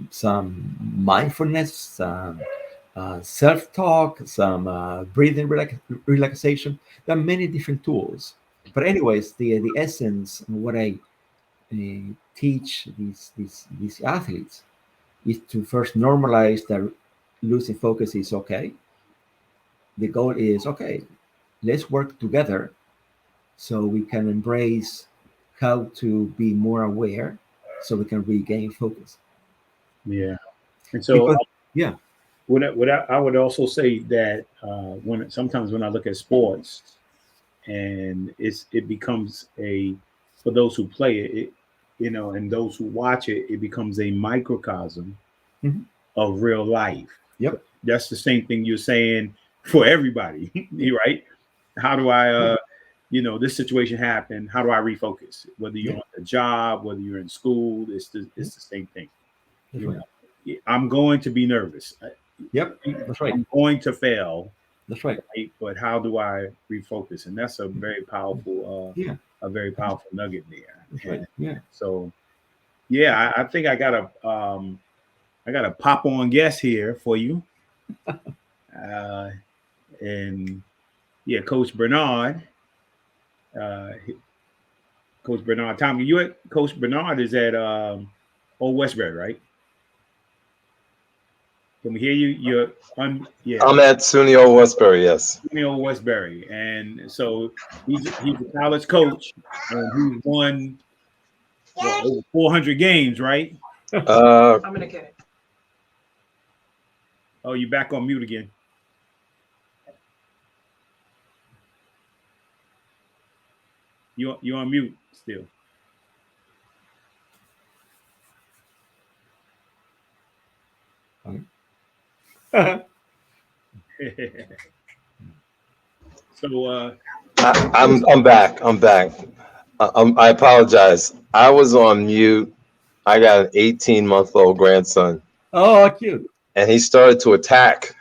some mindfulness, self-talk, some breathing relaxation. There are many different tools. But anyways, the essence of what I teach these athletes is to first normalize that losing focus is okay. The goal is okay. Let's work together so we can embrace how to be more aware, so we can regain focus. Yeah. And so Because yeah, I would also say that sometimes when I look at sports and it becomes for those who play it, and those who watch it, it becomes a microcosm Mhm. of real life. Yep. That's the same thing you're saying for everybody, right? How do I, this situation happened. How do I refocus? Whether you're on the job, whether you're in school, it's the same thing. That's You right. know, I'm going to be nervous. Yep, that's right. I'm going to fail. That's right. Right? But how do I refocus? And that's a very powerful, Yeah, nugget there. that's right. Yeah. So, yeah, I think I got a pop on guest here for you, and yeah, Coach Bernard. Uh, Coach Bernard, Tommy, Coach Bernard is at Old Westbury, right? Can we hear you? Yeah, I'm at SUNY Old Westbury, yes. Old Westbury, and so he's a college coach, and he's won over 400 games, right? I'm gonna get it. Oh, you back on mute again. You're on mute still. So I'm back. I'm back. I apologize. I was on mute. I got an 18-month-old grandson, Oh, cute. and he started to attack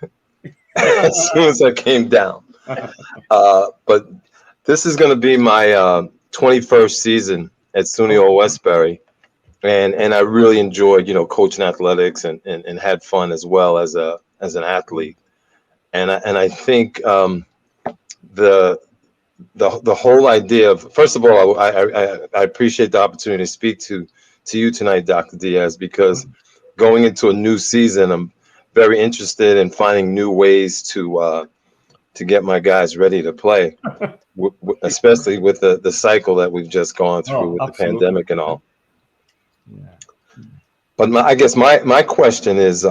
as soon as I came down. But this is going to be my 21st season at SUNY Old Westbury, and I really enjoyed, coaching athletics and had fun as well as an athlete. And I think the whole idea of, first of all, I appreciate the opportunity to speak to you tonight, Dr. Diaz, because going into a new season, I'm very interested in finding new ways to get my guys ready to play, especially with the cycle that we've just gone through with Absolutely. the pandemic and all. Yeah. But I guess my question is,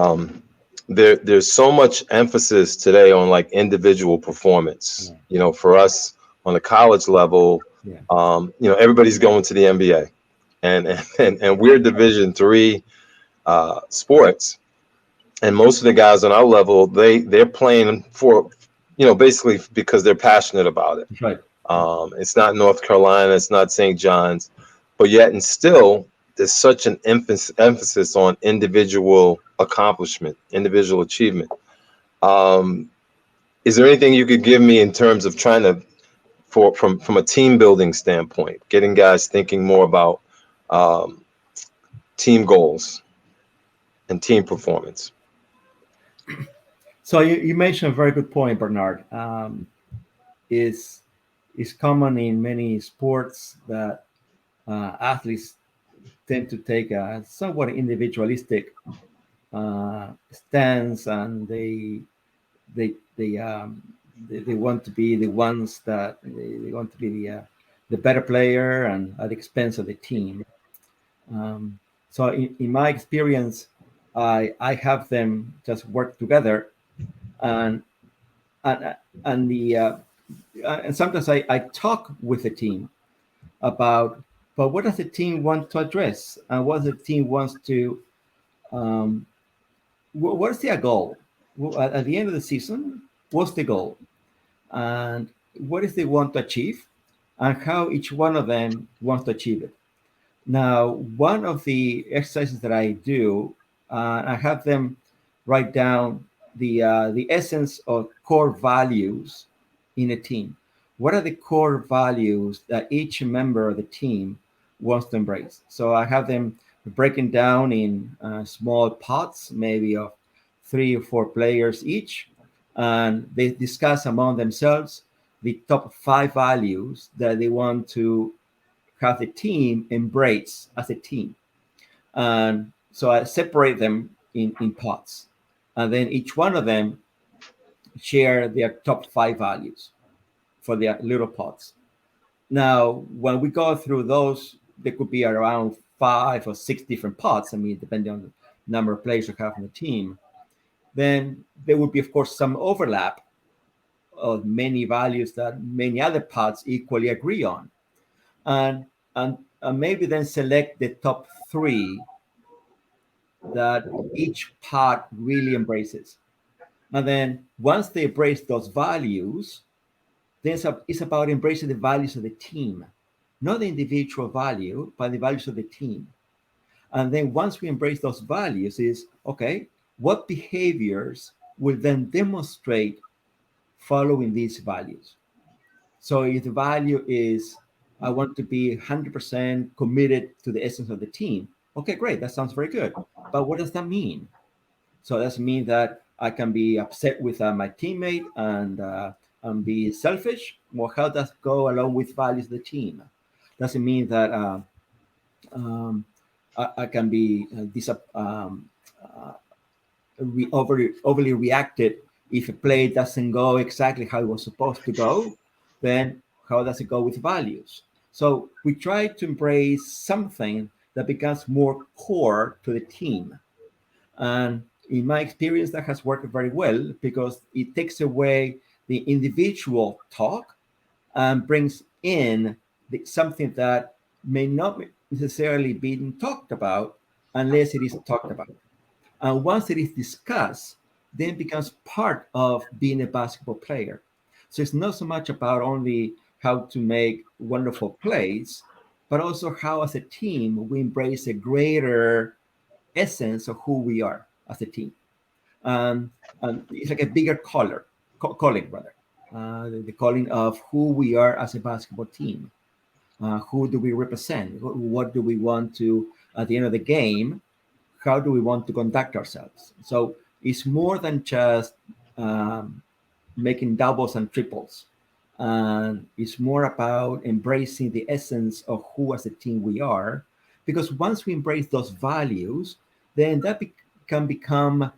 there's so much emphasis today on like individual performance. For us on the college level, everybody's going to the NBA, and we're Division III sports, and most of the guys on our level, they're playing for, basically because they're passionate about it. That's right. It's not North Carolina, it's not St. John's, but yet and still there's such an emphasis on individual accomplishment, individual achievement. Is there anything you could give me in terms of trying to, from a team building standpoint, getting guys thinking more about team goals and team performance? So you mentioned a very good point, Bernard. Is common in many sports that athletes tend to take a somewhat individualistic stance, and they want to be the ones that they want to be the better player and at the expense of the team. So in my experience, I have them just work together, and sometimes I talk with the team about, but what does the team want to address, and what the team wants to, what is their goal? At the end of the season, what's the goal? and what is they want to achieve, and how each one of them wants to achieve it. Now, one of the exercises that I do, I have them write down the essence of core values in a team. What are the core values that each member of the team wants to embrace? So I have them breaking down in small pots, maybe of 3 or 4 players each, and they discuss among themselves the top 5 values that they want to have the team embrace as a team. And so I separate them in pots, and then each one of them share their top 5 values for their little pots. Now, when we go through those, there could be around 5 or 6 different pots. I mean, depending on the number of players you have on the team. Then there would be, of course, some overlap of many values that many other pots equally agree on. And, and maybe then select the top 3 that each pot really embraces. And then once they embrace those values, then it's about embracing the values of the team, not the individual value, but the values of the team. And then once we embrace those values is, okay, what behaviors will then demonstrate following these values? So if the value is, I want to be 100% committed to the essence of the team, okay, great, that sounds very good. But what does that mean? So does it mean that I can be upset with my teammate and be selfish? Well, how does it go along with values of the team? Does it mean that I can be overly reacted if a play doesn't go exactly how it was supposed to go? Then how does it go with values? So we try to embrace something that becomes more core to the team. And in my experience, that has worked very well because it takes away the individual talk and brings in something that may not necessarily be talked about unless it is talked about. And once it is discussed, then it becomes part of being a basketball player. So it's not so much about only how to make wonderful plays, but also how as a team we embrace a greater essence of who we are as a team. And it's like a bigger calling, the calling of who we are as a basketball team. Who do we represent? What do we want to, at the end of the game, how do we want to conduct ourselves? So it's more than just making doubles and triples. And it's more about embracing the essence of who as a team we are. Because once we embrace those values, then that can become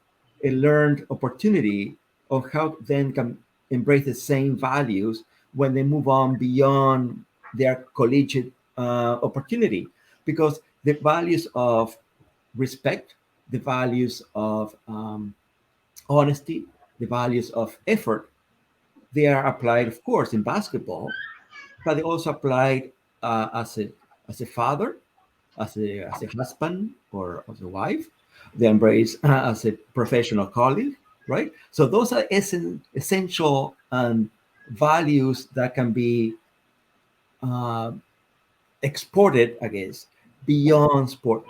a learned opportunity of how then can embrace the same values when they move on beyond their collegiate opportunity. Because the values of respect, the values of honesty, the values of effort, they are applied, of course, in basketball, but they also applied as a father, as a husband, or as a wife. They embrace as a professional colleague, right? So those are essential values that can be exported, I guess, beyond sport.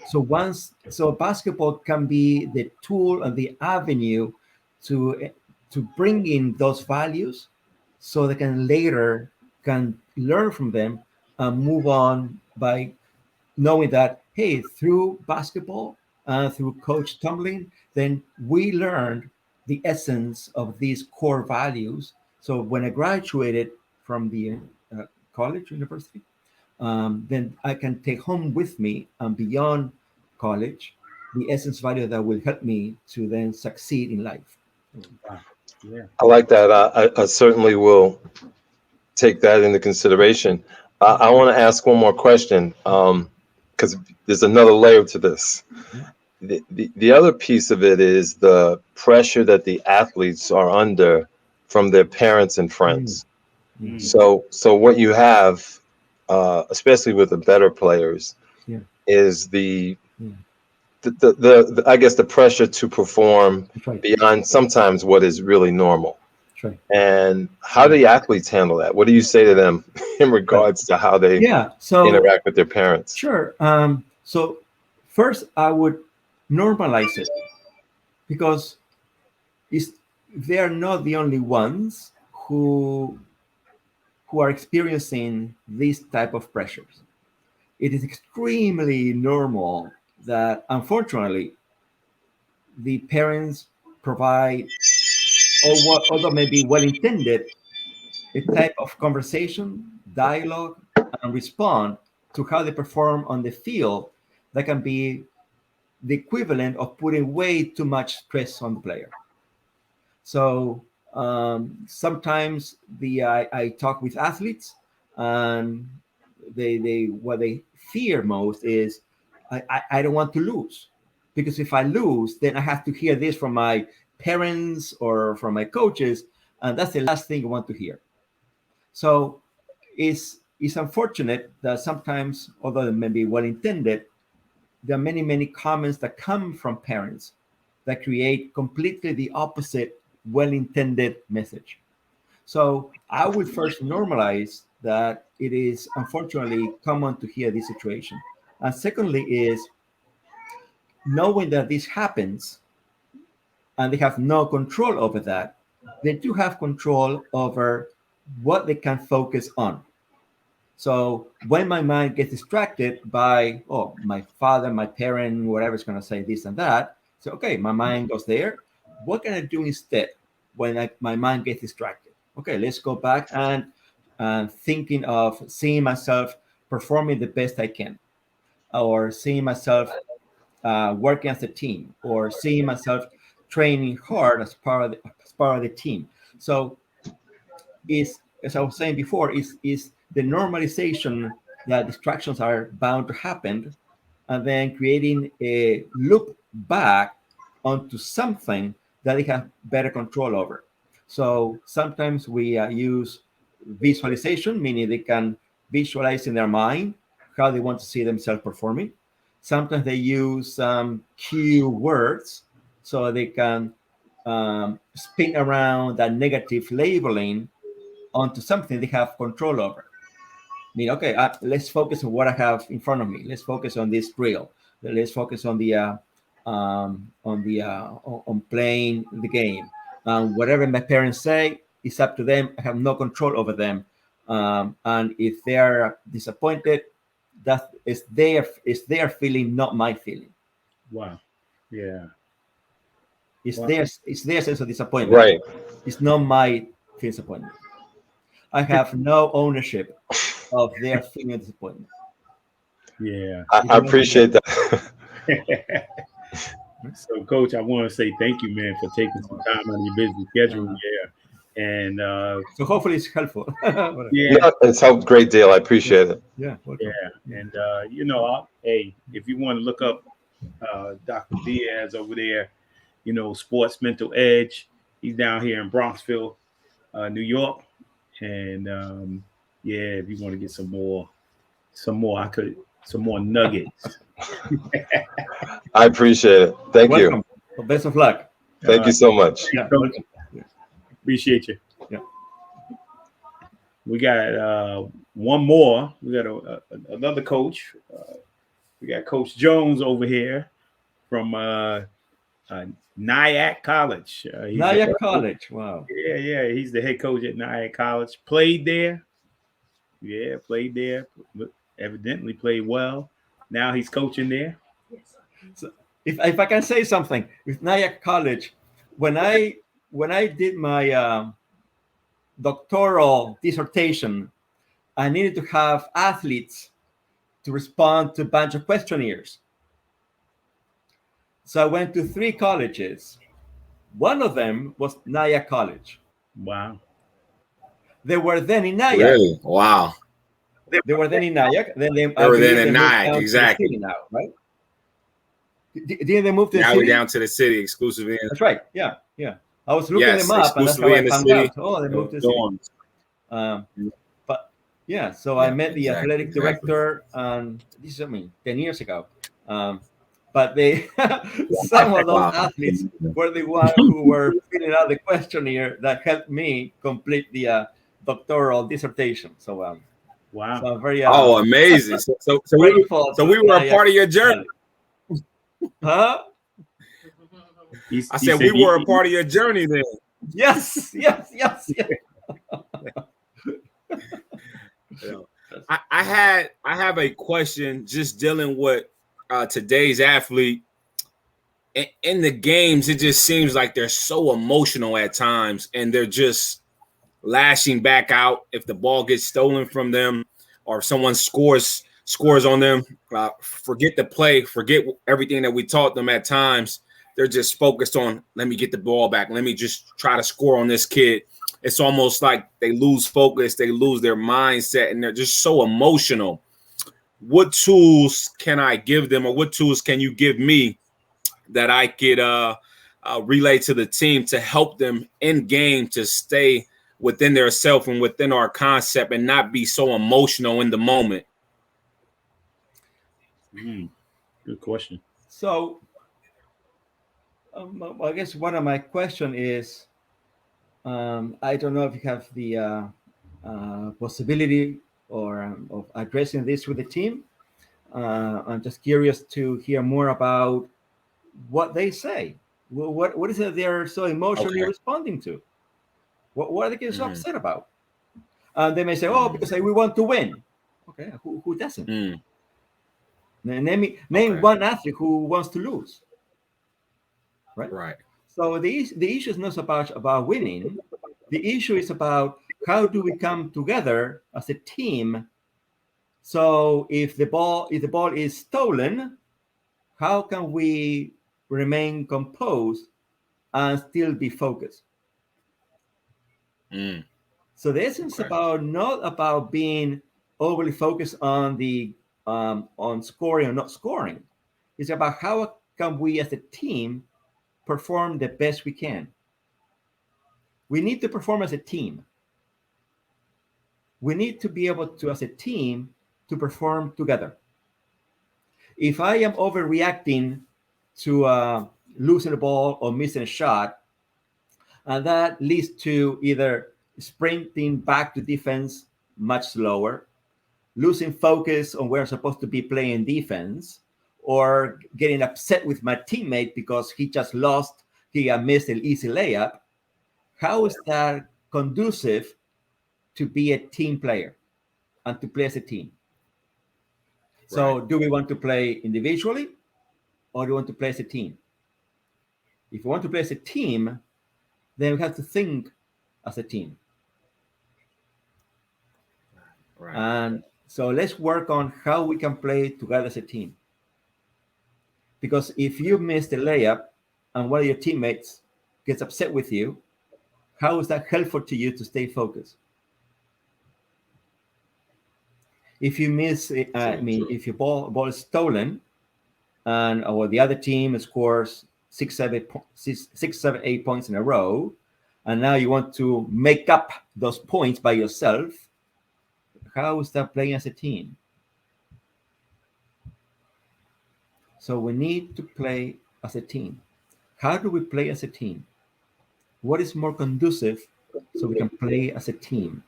So basketball can be the tool and the avenue to bring in those values, so they can later learn from them and move on by knowing that, hey, through basketball, through Coach Tumbling, then we learned the essence of these core values. So when I graduated from the college, university, then I can take home with me and beyond college the essence value that will help me to then succeed in life. Yeah. I like that. I certainly will take that into consideration. I want to ask one more question because there's another layer to this. The other piece of it is the pressure that the athletes are under from their parents and friends. So what you have, especially with the better players, is the I guess the pressure to perform beyond sometimes what is really normal. Sure. And how do the athletes handle that? What do you say to them in regards to how they interact with their parents? Sure. So first, I would normalize it, because they are not the only ones who are experiencing these type of pressures. It is extremely normal that, unfortunately, the parents provide, although maybe well-intended, a type of conversation, dialogue, and respond to how they perform on the field that can be the equivalent of putting way too much stress on the player. So sometimes I talk with athletes, and they what they fear most is I don't want to lose, because if I lose, then I have to hear this from my parents or from my coaches, and that's the last thing I want to hear. So it's unfortunate that sometimes, although it may be well intended, there are many comments that come from parents that create completely the opposite well-intended message. So I would first normalize that it is unfortunately common to hear this situation. And secondly is knowing that this happens and they have no control over that, they do have control over what they can focus on. So when my mind gets distracted by, oh, my father, my parent, whatever is going to say this and that, so okay, my mind goes there. What can I do instead when my mind gets distracted? Okay, let's go back and thinking of seeing myself performing the best I can, or seeing myself working as a team, or seeing myself training hard as part of the team. So is, as I was saying before, is the normalization that distractions are bound to happen, and then creating a loop back onto something that they have better control over. So sometimes we use visualization, meaning they can visualize in their mind how they want to see themselves performing. Sometimes they use cue words so they can spin around that negative labeling onto something they have control over. I mean, okay, let's focus on what I have in front of me. Let's focus on this drill. Let's focus on playing the game. Whatever my parents say, it's up to them. I have no control over them. And if they are disappointed, that is their feeling, not my feeling. Wow. Yeah. It's Wow. their sense of disappointment. Right. It's not my disappointment. I have no ownership of their feeling of disappointment. Yeah. I appreciate that. So, Coach, I want to say thank you, man, for taking some time out of your busy schedule. Yeah. And so hopefully it's helpful. yeah. No, it's helped a great deal. I appreciate it. Yeah. Welcome. Yeah. And, hey, if you want to look up Dr. Diaz over there, Sports Mental Edge, he's down here in Bronxville, New York. And if you want to get some more nuggets. I appreciate it. Thank Welcome. You. Best of luck. Thank you so much. Yeah. Appreciate you. Yeah. We got one more. We got another coach. We got Coach Jones over here from Nyack College. Nyack College. Wow. Yeah. He's the head coach at Nyack College. Played there. Yeah, played there. Evidently played well. Now he's coaching there. So if I can say something with Nyack College, when I did my doctoral dissertation, I needed to have athletes to respond to a bunch of questionnaires. So I went to 3 colleges. One of them was Nyack College. Wow. They were then in Nyack. Really? Wow. They were then in Nyack. Then they were then in Nyack, exactly. Now, right? Didn't they move to the now city? We're down to the city exclusively. That's right. Yeah. I was looking them up, and that's how I found out. Oh, they moved to the city. But yeah, so I met the athletic director, and this is 10 years ago. but they some of those athletes were the ones who were filling out the questionnaire that helped me complete the doctoral dissertation. So Wow. so I'm very amazing. So grateful. we were a part of your journey. Huh? I said we were a part of your journey then. Yes. I have a question just dealing with today's athlete. In the games, it just seems like they're so emotional at times, and they're just lashing back out if the ball gets stolen from them or if someone scores on them. Forget the play, forget everything that we taught them at times. They're just focused on, let me get the ball back. Let me just try to score on this kid. It's almost like they lose focus, they lose their mindset, and they're just so emotional. What tools can I give them, or what tools can you give me that I could relay to the team to help them in game to stay within their self and within our concept and not be so emotional in the moment? Good question. So I guess one of my question is, I don't know if you have the possibility or of addressing this with the team. I'm just curious to hear more about what they say. What is it they're so emotionally responding to? What are they getting so upset about? And they may say, "Oh, because we want to win." Okay, who doesn't? Name one athlete who wants to lose. Right. So the issue is not about winning. The issue is about how do we come together as a team. So if the ball is stolen, how can we remain composed and still be focused? So the essence not about being overly focused on the on scoring or not scoring. It's about how can we as a team perform the best we can. We need to perform as a team. We need to be able to, as a team, to perform together. If I am overreacting to losing the ball or missing a shot, and that leads to either sprinting back to defense much slower, losing focus on where I'm supposed to be playing defense, or getting upset with my teammate because he just lost, he missed an easy layup, how is that conducive to be a team player and to play as a team? So do we want to play individually or do we want to play as a team? If we want to play as a team, then we have to think as a team. And so let's work on how we can play together as a team. Because if you miss the layup and one of your teammates gets upset with you, how is that helpful to you to stay focused? If you miss, if your ball is stolen, and or the other team scores 6, 7, 8 points in a row, and now you want to make up those points by yourself, how is that playing as a team? So we need to play as a team. How do we play as a team? What is more conducive so we can play as a team?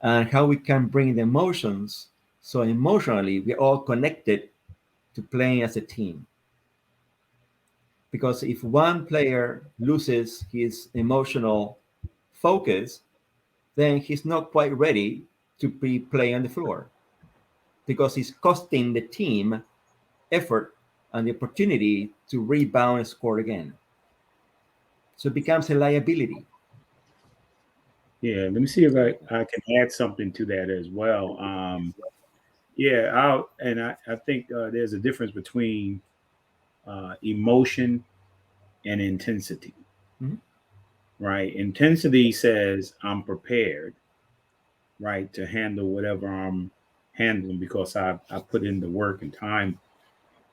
And how we can bring the emotions so emotionally we're all connected to playing as a team. Because if one player loses his emotional focus, then he's not quite ready to be playing on the floor because he's costing the team effort and the opportunity to rebound and score again. So it becomes a liability. Yeah, let me see if I can add something to that as well. I think there's a difference between emotion and intensity. Right? Intensity says I'm prepared, right, to handle whatever I'm handling because I put in the work and time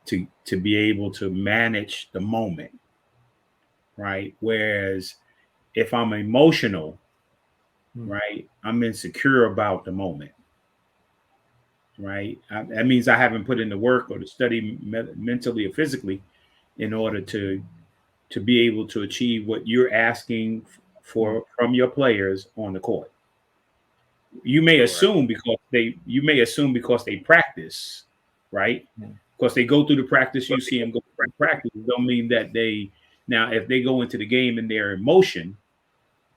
to be able to manage the moment, right? Whereas if I'm emotional, right, I'm insecure about the moment. right? That means I haven't put in the work or to study mentally or physically in order to be able to achieve what you're asking for from your players on the court. You may assume because they practice, right? Because they go through the practice, you see them go through the practice. It don't mean that now if they go into the game and their emotion,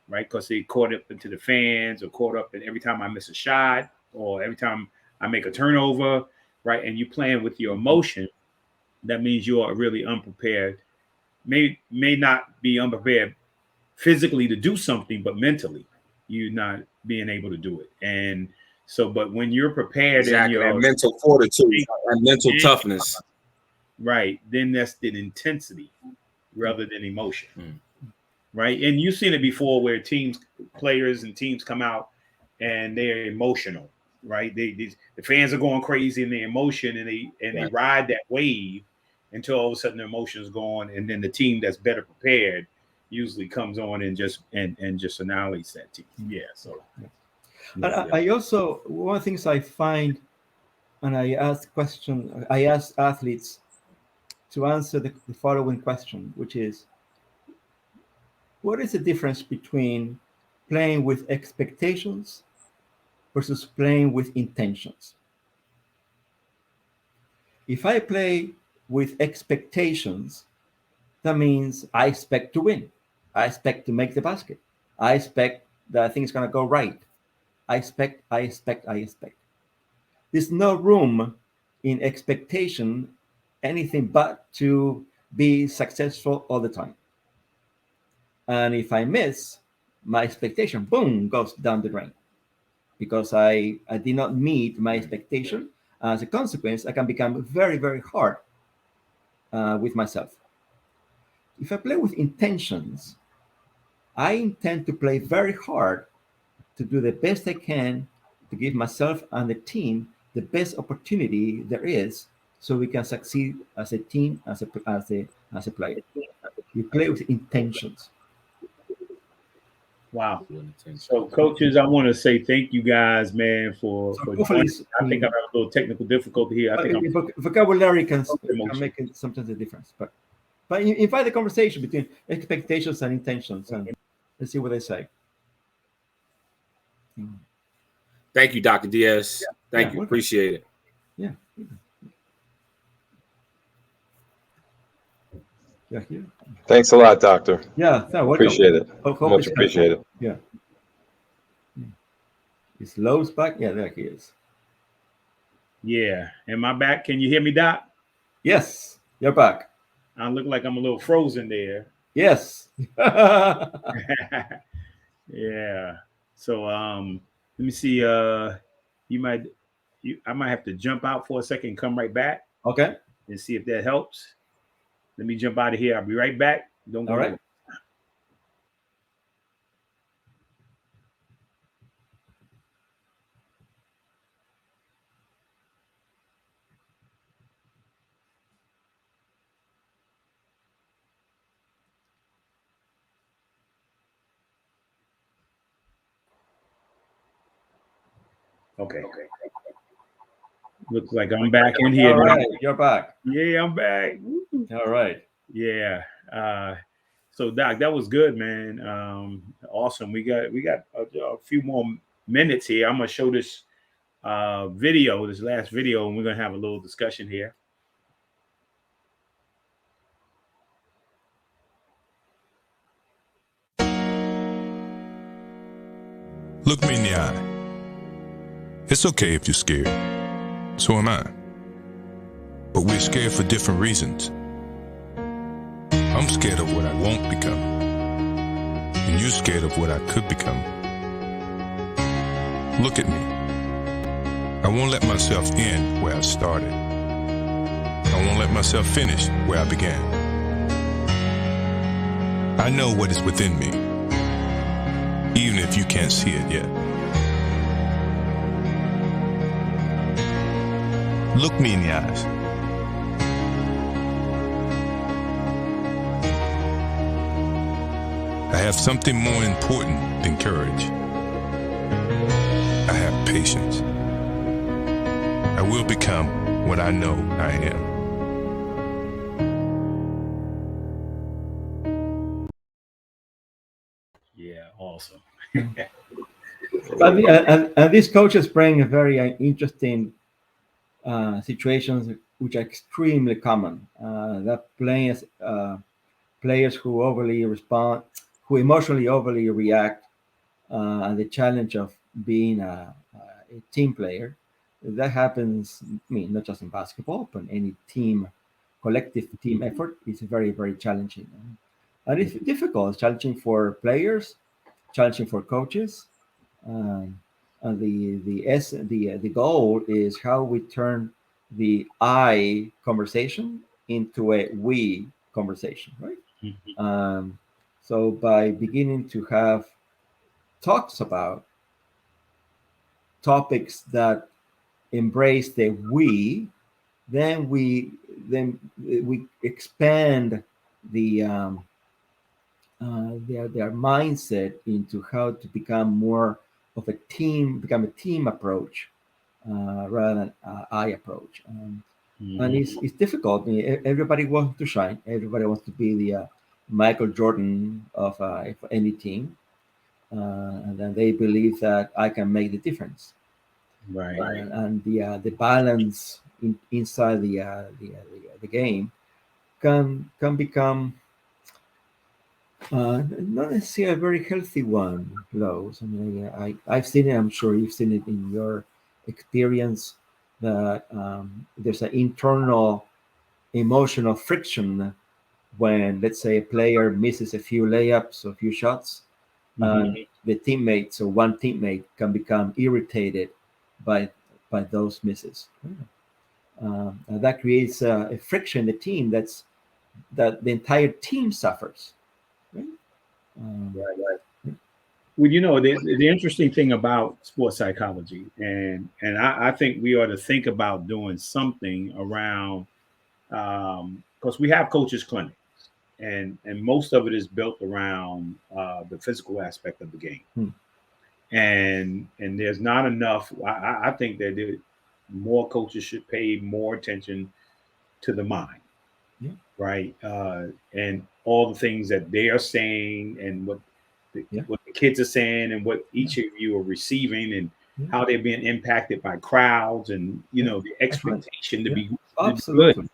right? Because they caught up into the fans or caught up in every time I miss a shot or every time I make a turnover, right? And you playing with your emotion, that means you are really unprepared. May not be unprepared physically to do something, but mentally you're not being able to do it. And so, but when you're prepared exactly, in your mental fortitude and mental toughness, right, then that's the intensity rather than emotion. Right. And you've seen it before where players and teams come out and they're emotional, right? The fans are going crazy in their emotion and they ride that wave until all of a sudden the emotion is gone. And then the team that's better prepared usually comes on and just annihilates that team. Yeah. So I also, one of the things I find, and I ask athletes to answer the following question, which is, what is the difference between playing with expectations versus playing with intentions? If I play with expectations, that means I expect to win. I expect to make the basket. I expect that things going to go right. I expect. There's no room in expectation, anything but to be successful all the time. And if I miss, my expectation, boom, goes down the drain because I did not meet my expectation. As a consequence, I can become very, very hard with myself. If I play with intentions, I intend to play very hard to do the best I can to give myself and the team the best opportunity there is so we can succeed as a team, as a player. You play with intentions. Wow. So, coaches, I want to say thank you guys, man, for joining. I think I'm having a little technical difficulty here. I think vocabulary can make sometimes a difference, but invite the conversation between expectations and intentions, and let's see what they say. Thank you, Dr. Diaz. Thank you. Appreciate it. Yeah. Yeah. Thanks a lot, Doctor. Yeah, appreciate it. Much appreciate it. Yeah. Is Lowe's back? Yeah, there he is. Yeah. Am I back? Can you hear me, Doc? Yes, you're back. I look like I'm a little frozen there. Yes. Yeah. So let me see. I might have to jump out for a second and come right back. Okay. And see if that helps. Let me jump out of here. I'll be right back. Don't go. All right. Okay. Looks like I'm back in here. All right, you're back. Yeah, I'm back. All right. Yeah. So Doc, that was good, man. Awesome. We got a few more minutes here. I'm gonna show this video, this last video, and we're gonna have a little discussion here. Look me in the eye. It's okay if you're scared. So am I. But we're scared for different reasons. I'm scared of what I won't become. And you're scared of what I could become. Look at me. I won't let myself end where I started. I won't let myself finish where I began. I know what is within me, even if you can't see it yet. Look me in the eyes. I have something more important than courage. I have patience. will become what I know I am. Yeah, awesome. And these coaches bring a very interesting situations which are extremely common. That players who overly respond, who emotionally overly react, and the challenge of being a team player. That happens, I mean, not just in basketball, but any team, collective team effort is very, very challenging. And it's difficult. It's challenging for players, challenging for coaches. Um, and the goal is how we turn the I conversation into a we conversation, right? Mhm. So by beginning to have talks about topics that embrace the we, then we expand the their mindset into how to become more of a team, become a team approach rather than I approach. And it's difficult. I mean, everybody wants to shine. Everybody wants to be the Michael Jordan of any team, and then they believe that I can make the difference. Right. And the balance inside the game can become not necessarily a very healthy one, Lowe's. I mean, I've seen it. I'm sure you've seen it in your experience that there's an internal emotional friction when, let's say, a player misses a few layups or a few shots, and the teammates or one teammate can become irritated by those misses. And that creates a friction in the team that the entire team suffers. Right? Right. Well, you know, the interesting thing about sports psychology, and I think we ought to think about doing something around, because we have coaches clinics, and most of it is built around the physical aspect of the game, and there's not enough. I think that more coaches should pay more attention to the mind, Yeah. right, and all the things that they are saying, and what the kids are saying, and what each of you are receiving, and how they're being impacted by crowds, and the expectation to be Absolutely. good.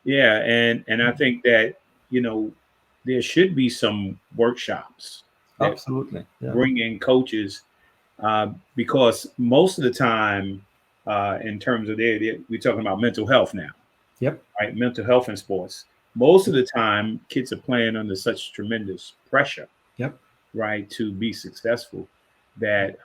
Yeah, and I think that there should be some workshops that Absolutely. Yeah. bring in coaches, because most of the time, in terms of we're talking about mental health now, Yep. right? Mental health in sports. Most of the time, kids are playing under such tremendous pressure, Yep. right, to be successful, that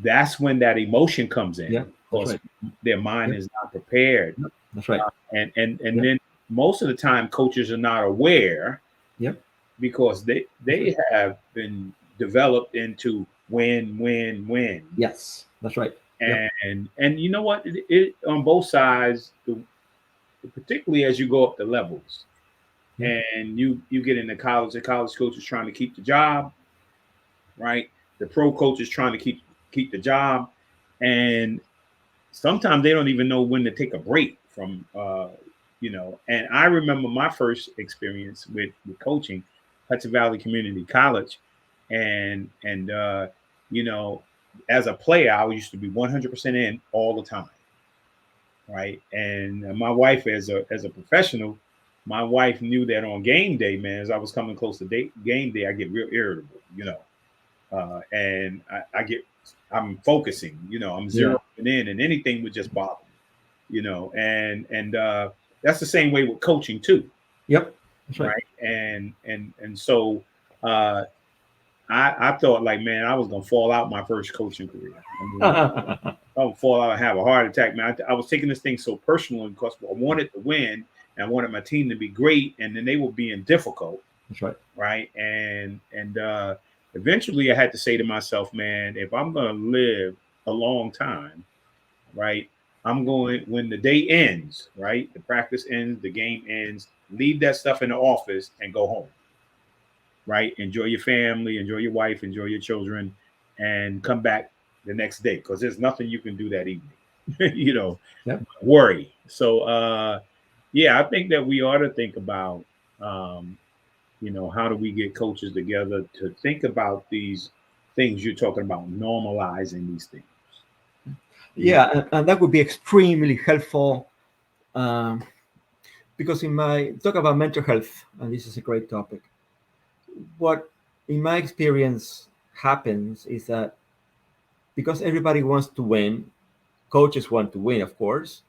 that's when that emotion comes in, Yeah. That's because right. their mind is not prepared. That's right. And then most of the time, coaches are not aware, Yep. because they have been developed into win. Yes. That's right. Yep. And you know what, it on both sides, particularly as you go up the levels, and you get into college. The college coach is trying to keep the job, right? The pro coach is trying to keep the job, and sometimes they don't even know when to take a break from And I remember my first experience with coaching, Hudson Valley Community College, and as a player, I used to be 100% in all the time, right? And my wife, as a professional, my wife knew that on game day, man, as I was coming close to game day, I get real irritable, and I'm focusing, I'm zeroing in, and anything would just bother me, and that's the same way with coaching too. Yep. That's right. And so I thought, like, man, I was gonna fall out my first coaching career. I would fall out and have a heart attack, man. I was taking this thing so personal, because I wanted to win, and I wanted my team to be great, and then they were being difficult. That's right. Right. And eventually I had to say to myself, man, if I'm going to live a long time, right, I'm going, when the day ends, right, the practice ends, the game ends, leave that stuff in the office and go home. Right. Enjoy your family, enjoy your wife, enjoy your children, and come back the next day, because there's nothing you can do that evening. you know, Yep. worry. So yeah, I think that we ought to think about how do we get coaches together to think about these things you're talking about, normalizing these things. Yeah, and that would be extremely helpful, um, because in my talk about mental health, and this is a great topic, what in my experience happens is that because everybody wants to win, coaches want to win, of course.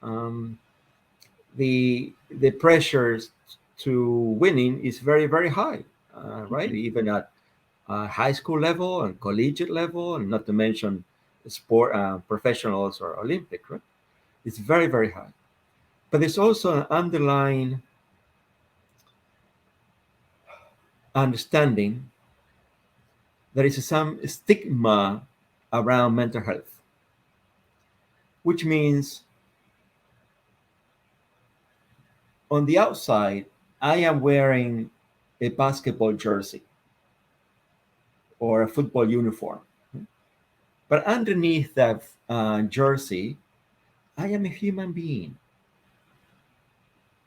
Um, the pressures to winning is very very high, right? Even at high school level and collegiate level, and not to mention sport professionals or Olympic, right? It's very very high. But there's also an underlying understanding there is some stigma around mental health, which means on the outside, I am wearing a basketball jersey or a football uniform. But underneath that jersey, I am a human being,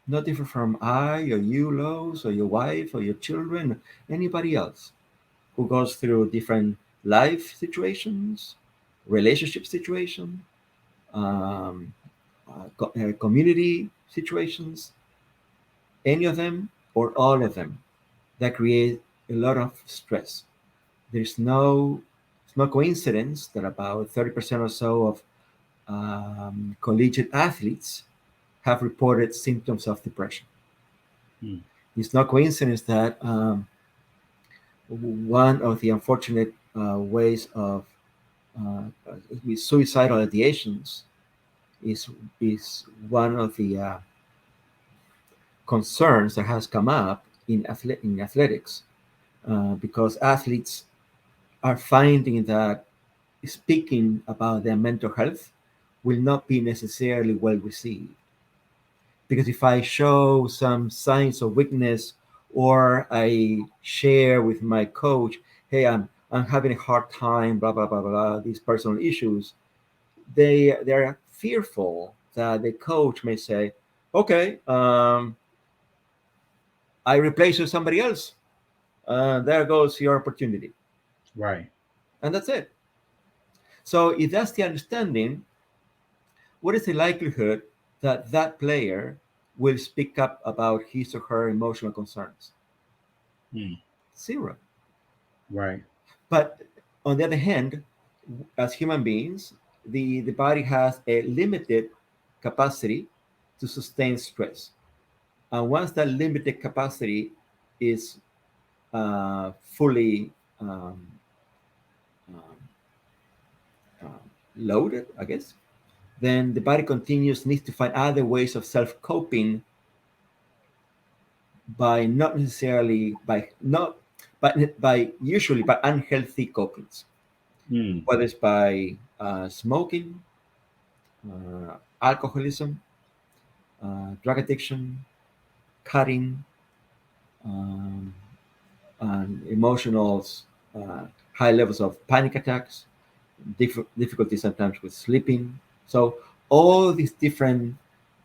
not different from I or you, Lowe's, or your wife or your children, anybody else who goes through different life situations, relationship situations, um, community situations, any of them or all of them that create a lot of stress. There's no it's no coincidence that about 30% or so of collegiate athletes have reported symptoms of depression. Hmm. It's no coincidence that one of the unfortunate ways of with suicidal ideations is one of the concerns that has come up in athletics, because athletes are finding that speaking about their mental health will not be necessarily well received. Because if I show some signs of weakness or I share with my coach, hey, I'm having a hard time, blah blah blah blah, these personal issues, they're fearful that the coach may say, okay, I replace you with somebody else. There goes your opportunity, Right. and that's it. So if that's the understanding, what is the likelihood that that player will speak up about his or her emotional concerns? Hmm. Zero. Right. But on the other hand, as human beings, the body has a limited capacity to sustain stress. And once that limited capacity is fully um, uh, loaded, I guess, then the body continues needs to find other ways of self coping by not necessarily by not by usually by unhealthy copings, Hmm. whether it's by smoking, alcoholism, drug addiction, cutting, um, and emotional high levels of panic attacks, difficulty sometimes with sleeping. So all these different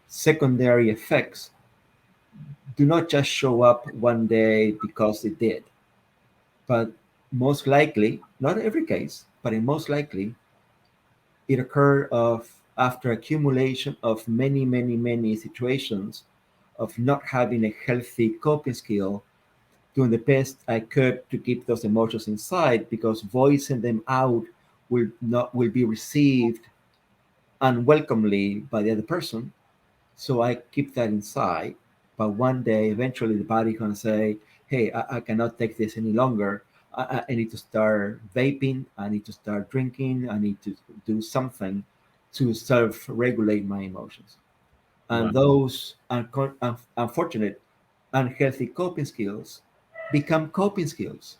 secondary effects do not just show up one day because it did, but most likely, not every case, but in most likely, it occurred of after accumulation of many, many, many situations of not having a healthy coping skill, doing the best I could to keep those emotions inside because voicing them out will be received unwelcomely by the other person. So I keep that inside. But one day, eventually, the body can say, "Hey, I cannot take this any longer. I need to start vaping. I need to start drinking. I need to do something to self-regulate my emotions." Wow. And those unfortunate, unhealthy coping skills become coping skills.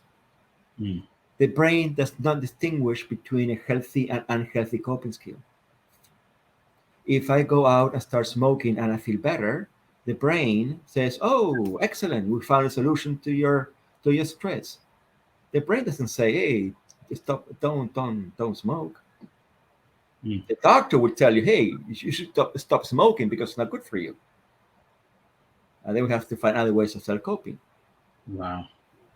Hmm. The brain does not distinguish between a healthy and unhealthy coping skill. If I go out and start smoking and I feel better, the brain says, "Oh, excellent! We found a solution to your stress." The brain doesn't say, "Hey, stop! Don't smoke." The doctor would tell you, hey, you should stop smoking because it's not good for you. And then we have to find other ways of self-coping. Wow.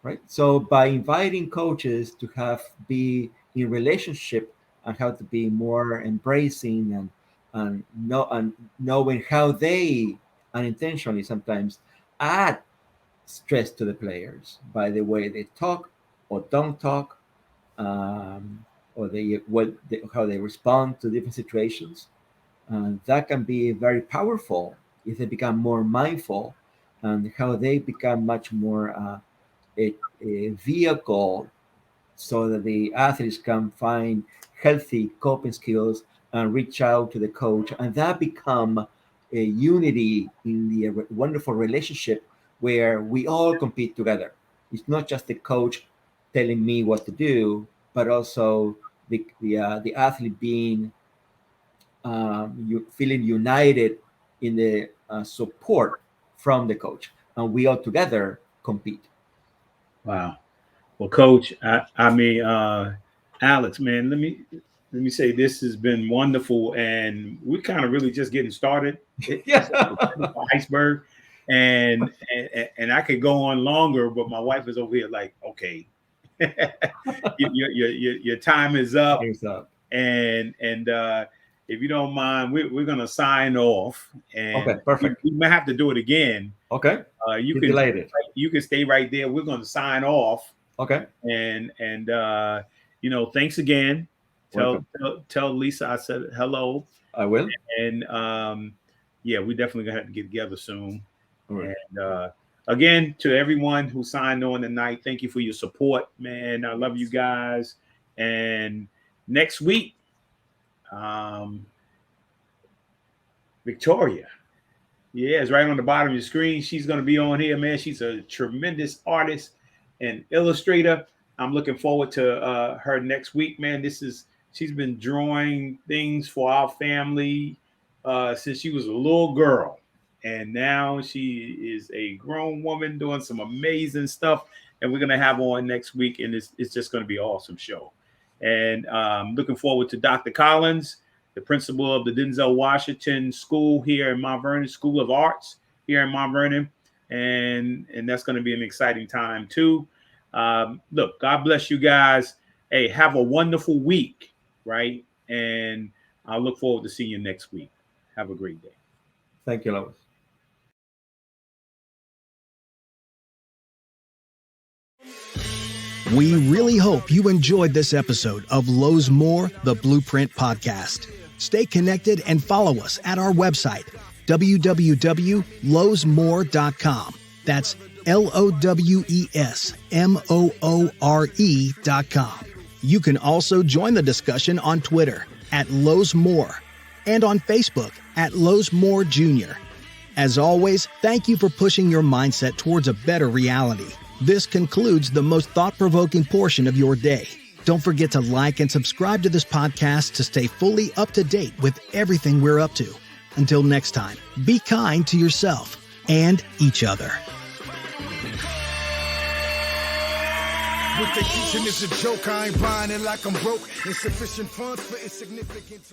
Right. So by inviting coaches to be in relationship and how to be more embracing and knowing how they unintentionally sometimes add stress to the players by the way they talk or don't talk, or how they respond to different situations. That can be very powerful if they become more mindful and how they become much more a vehicle so that the athletes can find healthy coping skills and reach out to the coach, and that become a unity in the wonderful relationship where we all compete together. It's not just the coach telling me what to do, but also the athlete being feeling united in the support from the coach, and we all together compete. Wow. Well, Coach, I mean, Alex, man, let me say this has been wonderful, and we're kind of really just getting started. It's iceberg, and I could go on longer, but my wife is over here like, okay, your time is up, and if you don't mind, we're gonna sign off, and okay, perfect. We may have to do it again. Okay, you can stay right there. We're gonna sign off. Okay. And thanks again. Tell Lisa I said hello. I will. And we definitely gonna have to get together soon. Right. And again, to everyone who signed on tonight, thank you for your support, man. I love you guys. And next week, Victoria. Yeah, it's right on the bottom of your screen. She's gonna be on here, man. She's a tremendous artist and illustrator. I'm looking forward to her next week, man. She's been drawing things for our family since she was a little girl, and now she is a grown woman doing some amazing stuff. And we're gonna have her on next week, and it's just gonna be an awesome show. And looking forward to Dr. Collins, the principal of the Denzel Washington School here in Mount Vernon, School of Arts here in Mount Vernon. And that's going to be an exciting time too. Look, God bless you guys. Hey, have a wonderful week, right? And I look forward to seeing you next week. Have a great day. Thank you, Lois. We really hope you enjoyed this episode of Lowe's More, the Blueprint Podcast. Stay connected and follow us at our website, www.lowesmore.com. That's LOWESMOORE.com. You can also join the discussion on Twitter at Lowe's More and on Facebook at Lowe's More Jr. As always, thank you for pushing your mindset towards a better reality. This concludes the most thought-provoking portion of your day. Don't forget to like and subscribe to this podcast to stay fully up to date with everything we're up to. Until next time, be kind to yourself and each other. What they teaching is a joke. I ain't buying it like I'm broke. Insufficient funds for insignificant.